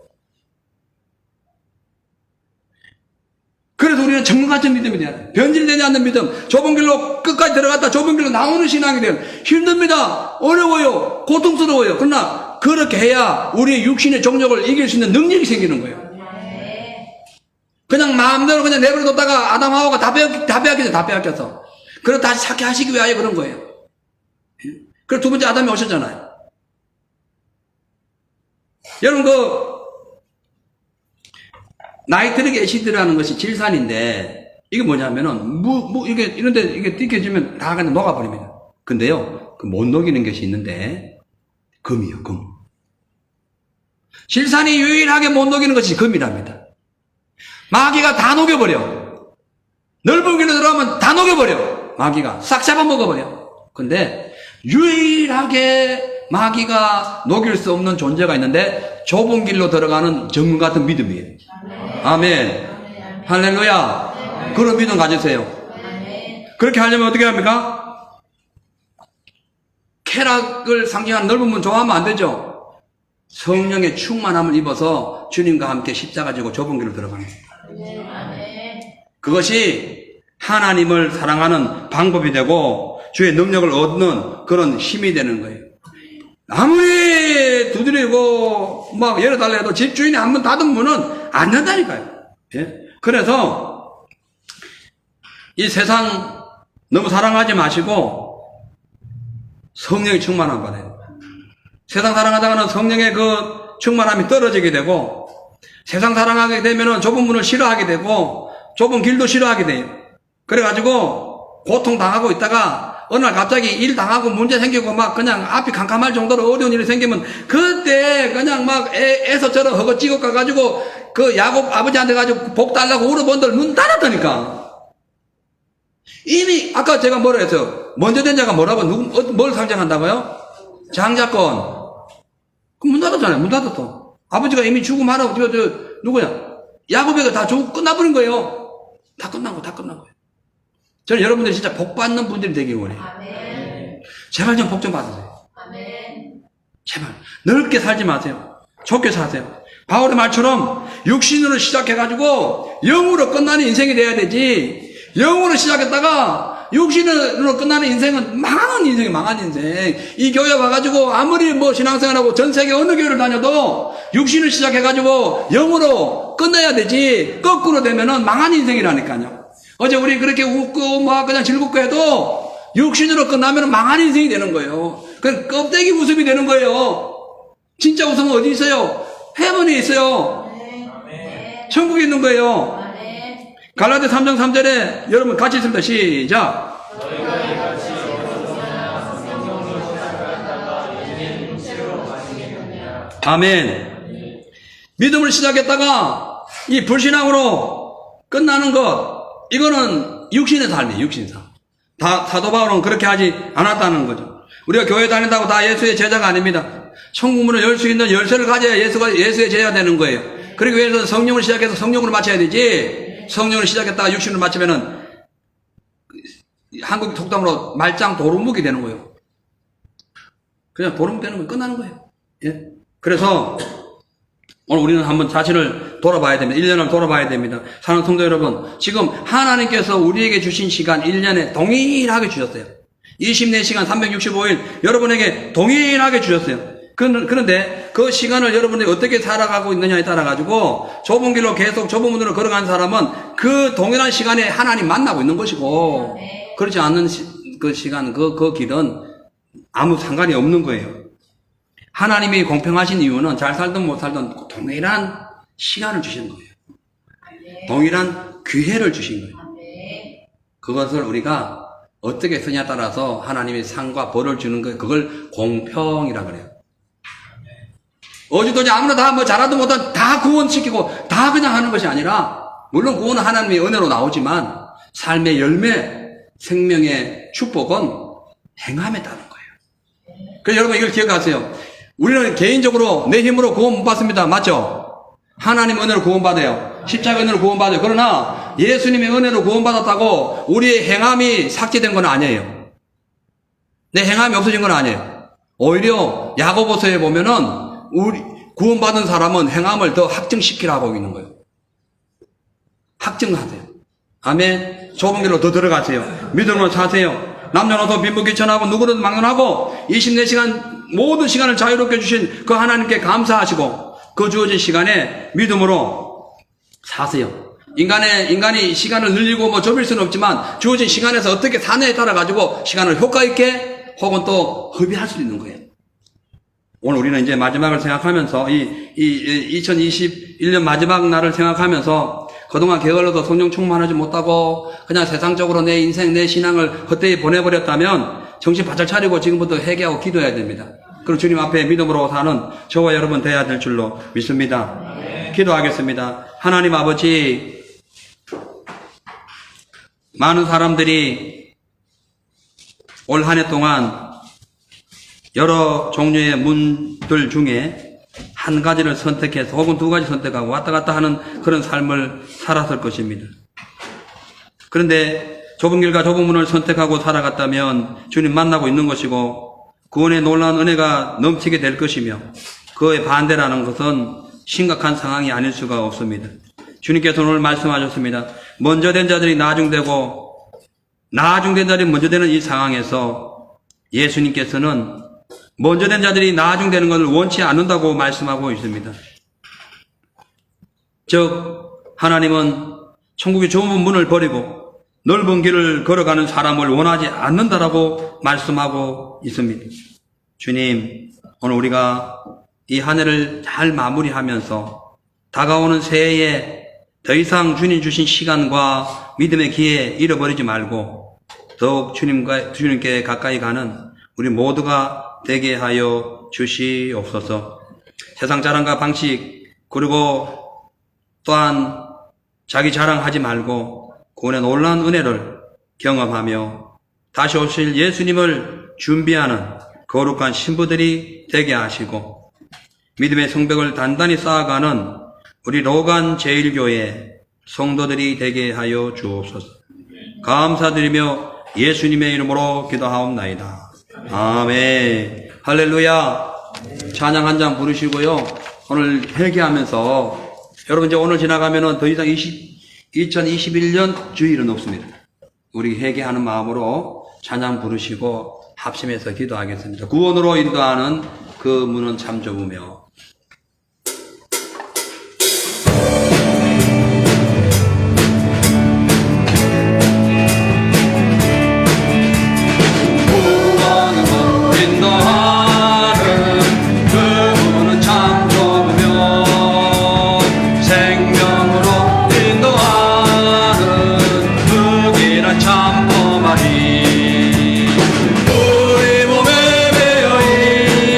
그래서 우리는 정문 같은 믿음이 돼야 돼. 변질되지 않는 믿음. 좁은 길로 끝까지 들어갔다 좁은 길로 나오는 신앙이 돼요. 힘듭니다. 어려워요. 고통스러워요. 그러나 그렇게 해야 우리의 육신의 정욕을 이길 수 있는 능력이 생기는 거예요. 그냥 마음대로 그냥 내버려뒀다가 아담하고가 다 빼앗겼어. 그래서 다시 찾게 하시기 위하여 그런 거예요. 그래서 두 번째 아담이 오셨잖아요. 여러분 나이트릭 애시드라는 것이 질산인데 이게 뭐냐면은 이게 이런데 이게 띠켜지면 다 그냥 녹아버립니다. 근데요 그 못 녹이는 것이 있는데 금이요 금. 질산이 유일하게 못 녹이는 것이 금이랍니다. 마귀가 다 녹여버려. 넓은 길로 들어가면 다 녹여버려. 마귀가 싹 잡아먹어버려. 근데 유일하게 마귀가 녹일 수 없는 존재가 있는데 좁은 길로 들어가는 정문 같은 믿음이에요. 아멘. 할렐루야. 그런 믿음 가지세요. 그렇게 하려면 어떻게 합니까? 쾌락을 상징하는 넓은 문 좋아하면 안 되죠. 성령의 충만함을 입어서 주님과 함께 십자가 지고 좁은 길로 들어가는 거예요. 그것이 하나님을 사랑하는 방법이 되고 주의 능력을 얻는 그런 힘이 되는 거예요. 아무리 두드리고 막 열어달라 해도 집주인이 한번 닫은 문은 안 된다니까요. 예? 그래서 이 세상 너무 사랑하지 마시고 성령의 충만함 받아요. 세상 사랑하다가는 성령의 그 충만함이 떨어지게 되고 세상 사랑하게 되면은 좁은 문을 싫어하게 되고 좁은 길도 싫어하게 돼요. 그래가지고 고통 당하고 있다가 어느 날 갑자기 일 당하고 문제 생기고 막 그냥 앞이 캄캄할 정도로 어려운 일이 생기면 그때 그냥 막 애서처럼 허거 찍어 가가지고 그 야곱 아버지한테 가지고 복 달라고 울어본들 문 닫았다니까. 이미 아까 제가 뭐라 했어요? 먼저 된 자가 뭐라고 뭘 상징한다고요? 장자권. 그럼 문 닫았잖아요. 문 닫았어. 아버지가 이미 죽고 말하고 누구야? 야곱이가 다 죽고 끝나버린 거예요. 다 끝난 거예요. 저는 여러분들이 진짜 복 받는 분들이 되길 원해요. 아멘. 제발 좀 복 좀 받으세요. 아멘. 제발 넓게 살지 마세요. 좁게 사세요. 바울의 말처럼 육신으로 시작해가지고 영으로 끝나는 인생이 돼야 되지. 영으로 시작했다가 육신으로 끝나는 인생은 망한 인생. 이 교회 와가지고 아무리 뭐 신앙생활하고 전 세계 어느 교회를 다녀도 육신을 시작해가지고 영으로 끝내야 되지. 거꾸로 되면은 망한 인생이라니까요. 어제 우리 그렇게 웃고 막 그냥 즐겁고 해도 육신으로 끝나면 망한 인생이 되는 거예요. 그 껍데기 웃음이 되는 거예요. 진짜 웃음은 어디 있어요? 헤븐에 있어요. 천국에 있는 거예요. 갈라디아 3장 3절에 여러분 같이 있습니다. 시작. 아멘. 믿음을 시작했다가 이 불신앙으로 끝나는 것, 이거는 육신의 삶이에요. 육신의 삶. 사도 바울은 그렇게 하지 않았다는 거죠. 우리가 교회 다닌다고 다 예수의 제자가 아닙니다. 천국문을 열 수 있는 열쇠를 가져야 예수의 제자가 되는 거예요. 그러기 위해서는 성령을 시작해서 성령으로 맞춰야 되지. 성령을 시작했다가 육신으로 맞추면은 한국 속담으로 말짱 도루묵이 되는 거예요. 그냥 도루묵 되는 거예요. 끝나는 거예요. 예? 그래서 오늘 우리는 한번 자신을 돌아봐야 됩니다. 1년을 돌아봐야 됩니다. 사랑하는 성도 여러분, 지금 하나님께서 우리에게 주신 시간 1년에 동일하게 주셨어요. 24시간 365일 여러분에게 동일하게 주셨어요. 그런데 그 시간을 여러분이 어떻게 살아가고 있느냐에 따라 가지고 좁은 길로 계속 좁은 문으로 걸어가는 사람은 그 동일한 시간에 하나님 만나고 있는 것이고, 그렇지 않는 그 시간, 그 길은 아무 상관이 없는 거예요. 하나님이 공평하신 이유는 잘 살든 못 살든 동일한 시간을 주신 거예요. 동일한 기회를 주신 거예요. 그것을 우리가 어떻게 쓰냐에 따라서 하나님이 상과 벌을 주는 거예요. 그걸 공평이라 그래요. 어지도지 아무나 다 뭐 잘하든 못하든 다 구원시키고 다 그냥 하는 것이 아니라, 물론 구원은 하나님의 은혜로 나오지만 삶의 열매, 생명의 축복은 행함에 따른 거예요. 그래서 여러분 이걸 기억하세요. 우리는 개인적으로 내 힘으로 구원 못 받습니다. 맞죠? 하나님 은혜로 구원받아요. 십자가 은혜로 구원받아요. 그러나 예수님의 은혜로 구원받았다고 우리의 행함이 삭제된 건 아니에요. 내 행함이 없어진 건 아니에요. 오히려 야고보서에 보면은 우리 구원받은 사람은 행함을 더 확증시키라고 하고 있는 거예요. 확증하세요. 아멘. 좁은 길로 더 들어가세요. 믿음으로 사세요. 남녀노소 빈부귀천하고 누구든 막론하고 24시간 모든 시간을 자유롭게 주신 그 하나님께 감사하시고 그 주어진 시간에 믿음으로 사세요. 인간이 시간을 늘리고 뭐 좁힐 수는 없지만 주어진 시간에서 어떻게 사느냐에 따라 가지고 시간을 효과 있게 혹은 또 허비할 수 있는 거예요. 오늘 우리는 이제 마지막을 생각하면서 이 2021년 마지막 날을 생각하면서 그동안 게을러도 성령 충만하지 못하고 그냥 세상적으로 내 인생 내 신앙을 헛되이 보내버렸다면 정신 바짝 차리고 지금부터 회개하고 기도해야 됩니다. 그럼 주님 앞에 믿음으로 사는 저와 여러분 되어야 될 줄로 믿습니다. 기도하겠습니다. 하나님 아버지, 많은 사람들이 올 한 해 동안 여러 종류의 문들 중에 한 가지를 선택해서 혹은 두 가지 선택하고 왔다 갔다 하는 그런 삶을 살았을 것입니다. 그런데 좁은 길과 좁은 문을 선택하고 살아갔다면 주님 만나고 있는 것이고 구원의 놀라운 은혜가 넘치게 될 것이며 그의 반대라는 것은 심각한 상황이 아닐 수가 없습니다. 주님께서 오늘 말씀하셨습니다. 먼저 된 자들이 나중되고 나중된 자들이 먼저 되는 이 상황에서 예수님께서는 먼저 된 자들이 나중되는 것을 원치 않는다고 말씀하고 있습니다. 즉 하나님은 천국의 좁은 문을 버리고 넓은 길을 걸어가는 사람을 원하지 않는다라고 말씀하고 있습니다. 주님, 오늘 우리가 이 한 해를 잘 마무리하면서 다가오는 새해에 더 이상 주님 주신 시간과 믿음의 기회 잃어버리지 말고 더욱 주님께 가까이 가는 우리 모두가 되게 하여 주시옵소서. 세상 자랑과 방식 그리고 또한 자기 자랑하지 말고 구원의 놀라운 은혜를 경험하며 다시 오실 예수님을 준비하는 거룩한 신부들이 되게 하시고 믿음의 성벽을 단단히 쌓아가는 우리 로간 제1교회 성도들이 되게 하여 주옵소서. 감사드리며 예수님의 이름으로 기도하옵나이다. 아멘. 할렐루야. 찬양 한 장 부르시고요. 오늘 회개하면서 여러분 이제 오늘 지나가면은 더 이상 2021년 주일은 없습니다. 우리 회개하는 마음으로 찬양 부르시고 합심해서 기도하겠습니다. 구원으로 인도하는 그 문은 참 좁으며 우리 몸에 배어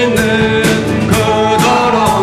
있는 그더러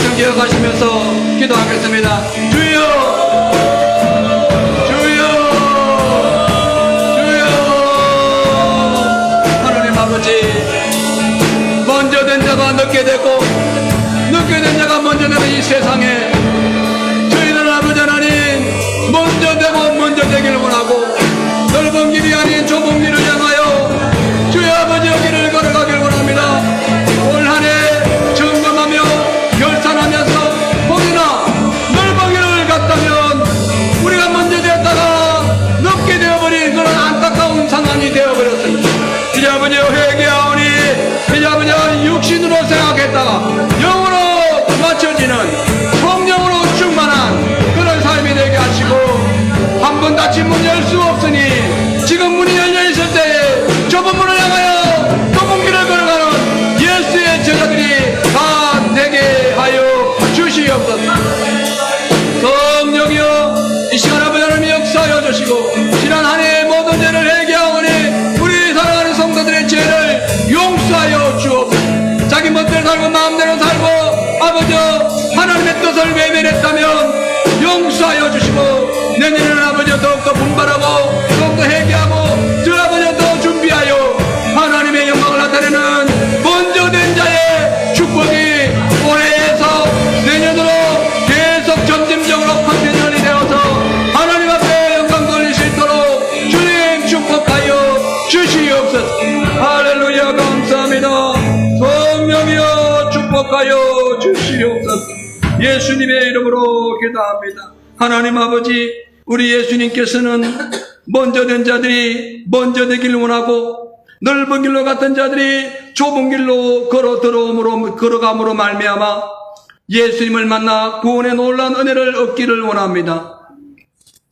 말씀 기억하시면서 기도하겠습니다. 주여, 주여, 주여. 하나님 아버지, 먼저 된 자가 늦게 되고 늦게 된 자가 먼저 되는 이 세상에 저희는 아버지 하나님 먼저 되고 먼저 되기를 원하고 넓은 길이 아닌 좁은 길을 향하여 주의 아버지의 길을 걸어가길 원합니다. 올 한 해 점검하며 결산하면서 혹여나 넓은 길을 갔다면 우리가 먼저 되었다가 늦게 되어버린 그런 안타까운 상황이 되어버렸습니다. 이제 아버지 회개하오니 이제 아버지 육신으로 생각했다가 영으로 맞춰지는 성령으로 충만한 그런 삶이 되게 하시고 한 번 닫힌 문 열 수 없으니 지금 문이 열려있을 때에 좁은 문을 향하여 좁은 길을 걸어가는 예수의 제자들이 다 되게 하여 주시옵소서. 성령이여 이 시간 아버지 하나님 역사하여 주시고 지난 한 해의 모든 죄를 회개하오니 우리 사랑하는 성도들의 죄를 용서하여 주옵소서. 자기 멋대로 살고 마음대로 살고 아버지 하나님의 뜻을 외면했다면 용서하여 주시고 내년에는 아버지 더욱더 분발하고 더욱더 회개하고 저 아버지 더 준비하여 하나님의 영광을 나타내는 먼저 된 자의 축복이 올해에서 내년으로 계속 점진적으로 컨티뉴얼이 되어서 하나님 앞에 영광 돌릴 수 있도록 주님 축복하여 주시옵소서. 할렐루야 감사합니다. 성령이여 축복하여 주시옵소서. 예수님의 이름으로 기도합니다. 하나님 아버지, 우리 예수님께서는 먼저 된 자들이 먼저 되길 원하고 넓은 길로 갔던 자들이 좁은 길로 걸어감으로 말미암아 예수님을 만나 구원의 놀라운 은혜를 얻기를 원합니다.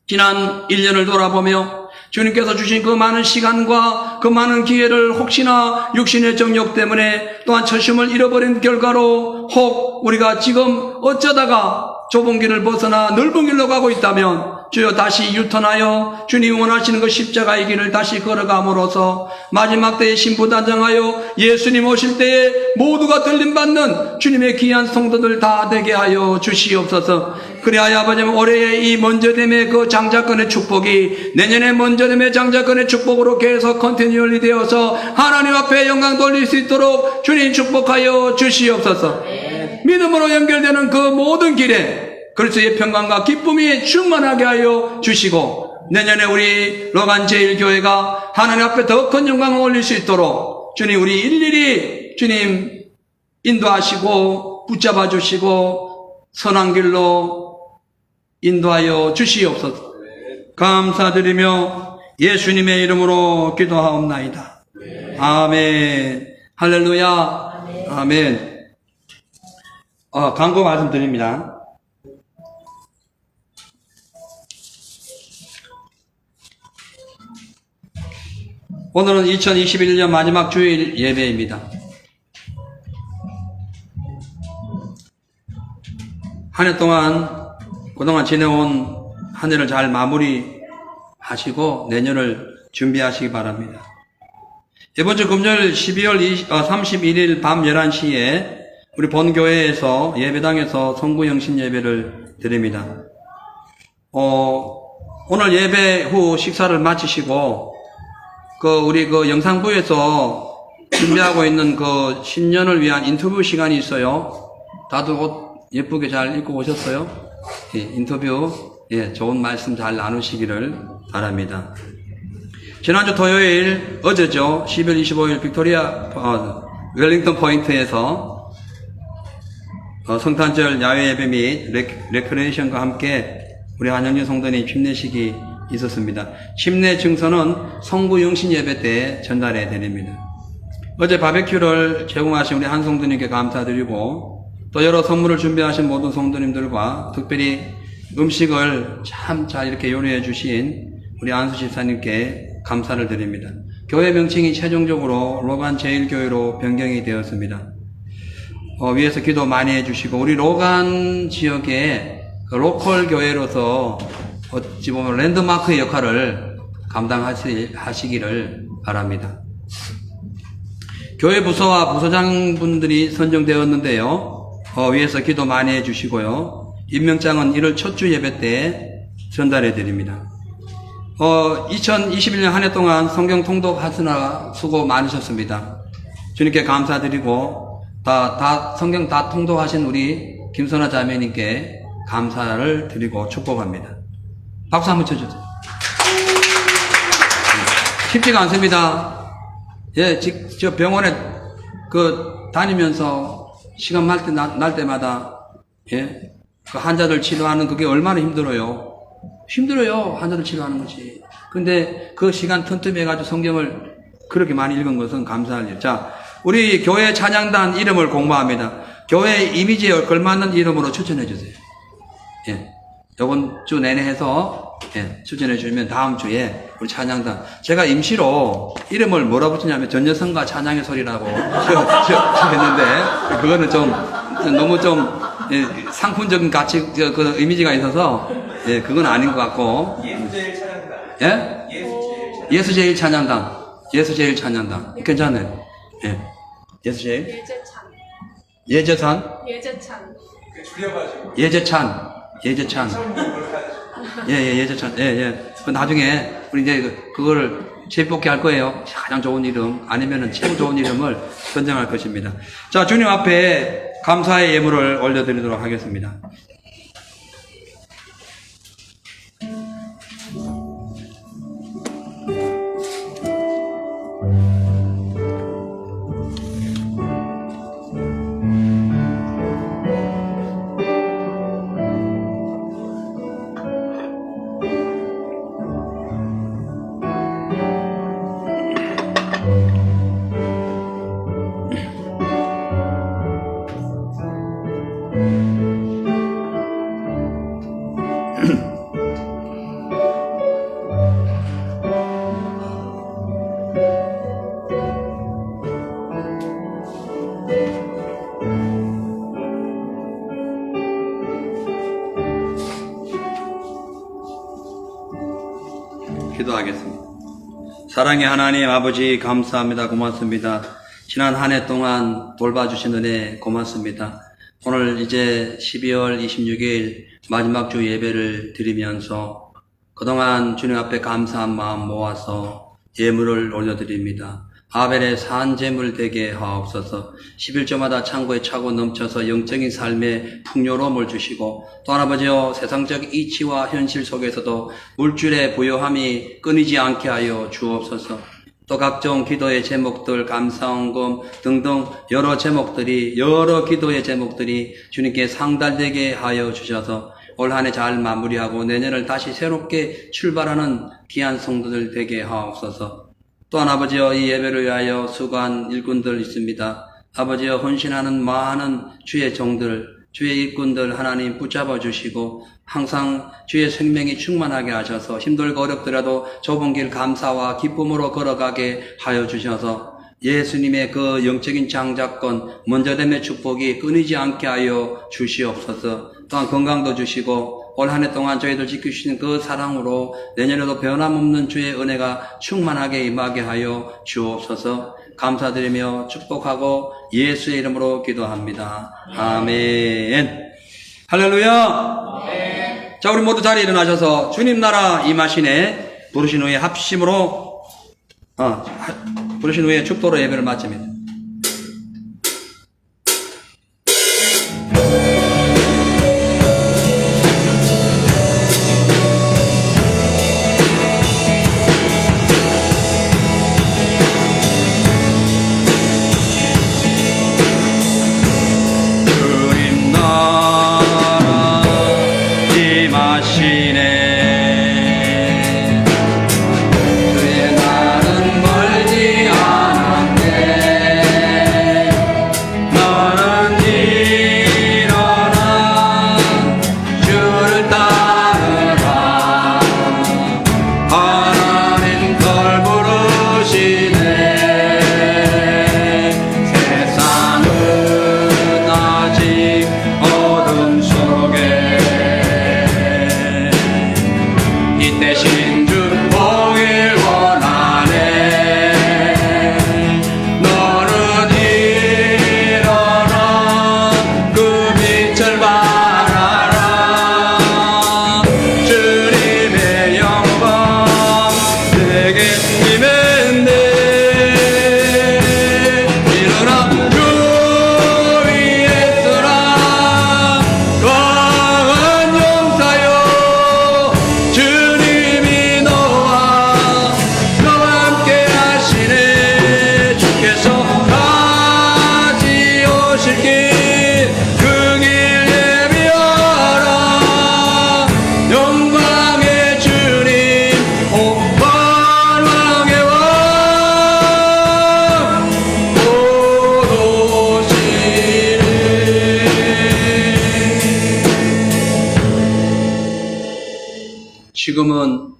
지난 1년을 돌아보며 주님께서 주신 그 많은 시간과 그 많은 기회를 혹시나 육신의 정욕 때문에 또한 처심을 잃어버린 결과로 혹 우리가 지금 어쩌다가 좁은 길을 벗어나 넓은 길로 가고 있다면 주여 다시 유턴하여 주님 원하시는 그 십자가의 길을 다시 걸어감으로써 마지막 때에 신부단장하여 예수님 오실 때에 모두가 들림받는 주님의 귀한 성도들 다 되게 하여 주시옵소서. 그리하여 아버지 올해의 이 먼저됨의 그 장자권의 축복이 내년에 먼저됨의 장자권의 축복으로 계속 컨티뉴얼리 되어서 하나님 앞에 영광 돌릴 수 있도록 주님 축복하여 주시옵소서. 믿음으로 연결되는 그 모든 길에 그리스도의 평강과 기쁨이 충만하게 하여 주시고 내년에 우리 로간 제1교회가 하나님 앞에 더 큰 영광을 올릴 수 있도록 주님 우리 일일이 주님 인도하시고 붙잡아 주시고 선한 길로 인도하여 주시옵소서. 감사드리며 예수님의 이름으로 기도하옵나이다. 아멘. 할렐루야. 아멘. 광고 말씀드립니다. 오늘은 2021년 마지막 주일 예배입니다. 한 해 동안 그동안 지내온 한 해를 잘 마무리하시고 내년을 준비하시기 바랍니다. 이번 주 금요일 12월 31일 밤 11시에 우리 본교회에서 예배당에서 성구영신 예배를 드립니다. 오늘 예배 후 식사를 마치시고 우리 영상부에서 준비하고 있는 신년을 위한 인터뷰 시간이 있어요. 다들 옷 예쁘게 잘 입고 오셨어요? 예, 인터뷰, 좋은 말씀 잘 나누시기를 바랍니다. 지난주 토요일, 어제죠. 12월 25일 빅토리아, 웰링턴 포인트에서 성탄절 야외 예배 및 레크레이션과 함께 우리 한영진 성도님 침례식이 있었습니다. 침례 증서는 성부 영신 예배 때 전달해 드립니다. 어제 바베큐를 제공하신 우리 한 성도님께 감사드리고 또 여러 선물을 준비하신 모든 성도님들과 특별히 음식을 참 잘 이렇게 요리해 주신 우리 안수 집사님께 감사를 드립니다. 교회 명칭이 최종적으로 로간 제1교회로 변경이 되었습니다. 위에서 기도 많이 해주시고 우리 로간 지역의 로컬 교회로서 어찌 보면 랜드마크의 역할을 감당하시기를 바랍니다. 교회 부서와 부서장분들이 선정되었는데요. 위해서 기도 많이 해주시고요. 임명장은 1월 첫 주 예배 때 전달해 드립니다. 2021년 한 해 동안 성경 통독하시느라 수고 많으셨습니다. 주님께 감사드리고 다 성경 다 통독하신 우리 김선아 자매님께 감사를 드리고 축복합니다. 박수 한번 쳐주세요. 쉽지가 않습니다. 예, 저 병원에 다니면서 시간 날 때마다 예, 그 환자들 치료하는 그게 얼마나 힘들어요. 힘들어요. 환자들 치료하는 것이. 근데 그 시간 틈틈이 해가지고 성경을 그렇게 많이 읽은 것은 감사할 일. 자, 우리 교회 찬양단 이름을 공모합니다. 교회 이미지에 걸맞는 이름으로 추천해 주세요. 예. 이번 주 내내 해서, 예, 추천해 주시면 다음 주에 우리 찬양단. 제가 임시로 이름을 뭐라 붙이냐면 전여성과 찬양의 소리라고 했는데, 그거는 너무 예, 상품적인 가치, 그 이미지가 있어서, 예, 그건 아닌 것 같고. 예수제일 찬양단. 예? 예수제일 찬양단. 예수제일 찬양단. 괜찮아요. 예. 예수제일? 예제찬? 줄여가지고. 예제찬. 예제찬. 예. 그 나중에, 우리 이제 그거를 재뽑기 할 거예요. 가장 좋은 이름, 아니면은 최고 좋은 이름을 선정할 것입니다. 자, 주님 앞에 감사의 예물을 올려드리도록 하겠습니다. 기도하겠습니다. 사랑의 하나님 아버지 감사합니다. 고맙습니다. 지난 한 해 동안 돌봐주신 은혜 고맙습니다. 오늘 이제 12월 26일 마지막 주 예배를 드리면서 그동안 주님 앞에 감사한 마음 모아서 예물을 올려드립니다. 아벨의 산 제물 되게 하옵소서. 11조마다 창고에 차고 넘쳐서 영적인 삶에 풍요로움을 주시고, 또 아버지여 세상적 이치와 현실 속에서도 물질의 부요함이 끊이지 않게 하여 주옵소서. 또 각종 기도의 제목들, 감사원금 등등 여러 기도의 제목들이 주님께 상달되게 하여 주셔서 올 한 해 잘 마무리하고 내년을 다시 새롭게 출발하는 귀한 성도들 되게 하옵소서. 또한 아버지여 이 예배를 위하여 수고한 일꾼들 있습니다. 아버지여 헌신하는 많은 주의 종들, 주의 일꾼들 하나님 붙잡아 주시고 항상 주의 생명이 충만하게 하셔서 힘들고 어렵더라도 좁은 길 감사와 기쁨으로 걸어가게 하여 주셔서 예수님의 그 영적인 장자권 먼저됨의 축복이 끊이지 않게 하여 주시옵소서. 또한 건강도 주시고 올 한 해 동안 저희들 지키시는 그 사랑으로 내년에도 변함없는 주의 은혜가 충만하게 임하게 하여 주옵소서. 감사드리며 축복하고 예수의 이름으로 기도합니다. 아멘. 할렐루야. 자, 우리 모두 자리에 일어나셔서 주님 나라 임하시네 부르신 후에 합심으로 부르신 후에 축도로 예배를 마칩니다. 주의 날은 멀지 않았네. 지금은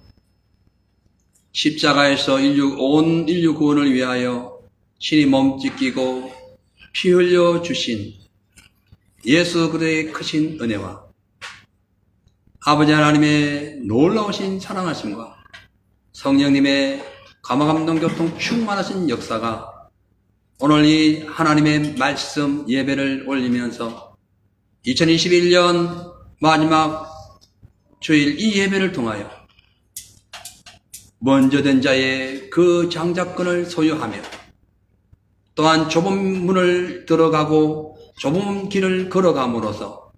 십자가에서 온 인류 구원을 위하여 신이 몸 찢기고 피 흘려 주신 예수 그리스도의 크신 은혜와 아버지 하나님의 놀라우신 사랑하심과 성령님의 감화감동 교통 충만하신 역사가 오늘 이 하나님의 말씀 예배를 올리면서 2021년 마지막 주일 이 예배를 통하여 먼저 된 자의 그 장자권을 소유하며 또한 좁은 문을 들어가고 좁은 길을 걸어감으로써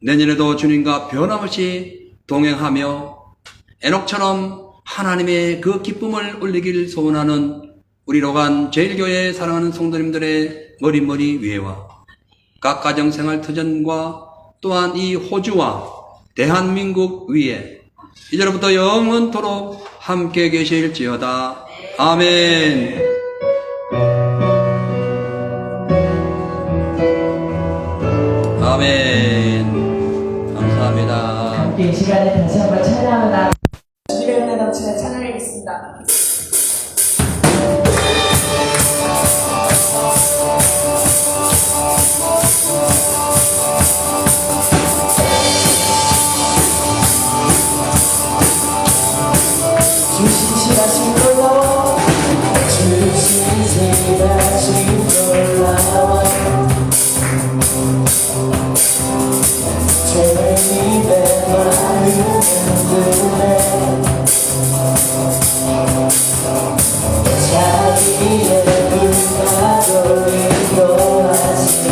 내년에도 주님과 변함없이 동행하며 에녹처럼 하나님의 그 기쁨을 올리길 소원하는 우리 로간 제일교회 사랑하는 성도님들의 머리머리 위에와 각 가정생활 터전과 또한 이 호주와 대한민국 위에 이제로부터 영원토록 함께 계실지어다. 아멘. 아멘. 감사합니다. 함께 이 시간에 다시 한번 찬양하다 주님의 은혜 넘치는 찬양하겠습니다. 주신 시라신 놀라워 주신 시라신 놀라워 주님의 마음은 흔들네 자기의 불가로 인도하시니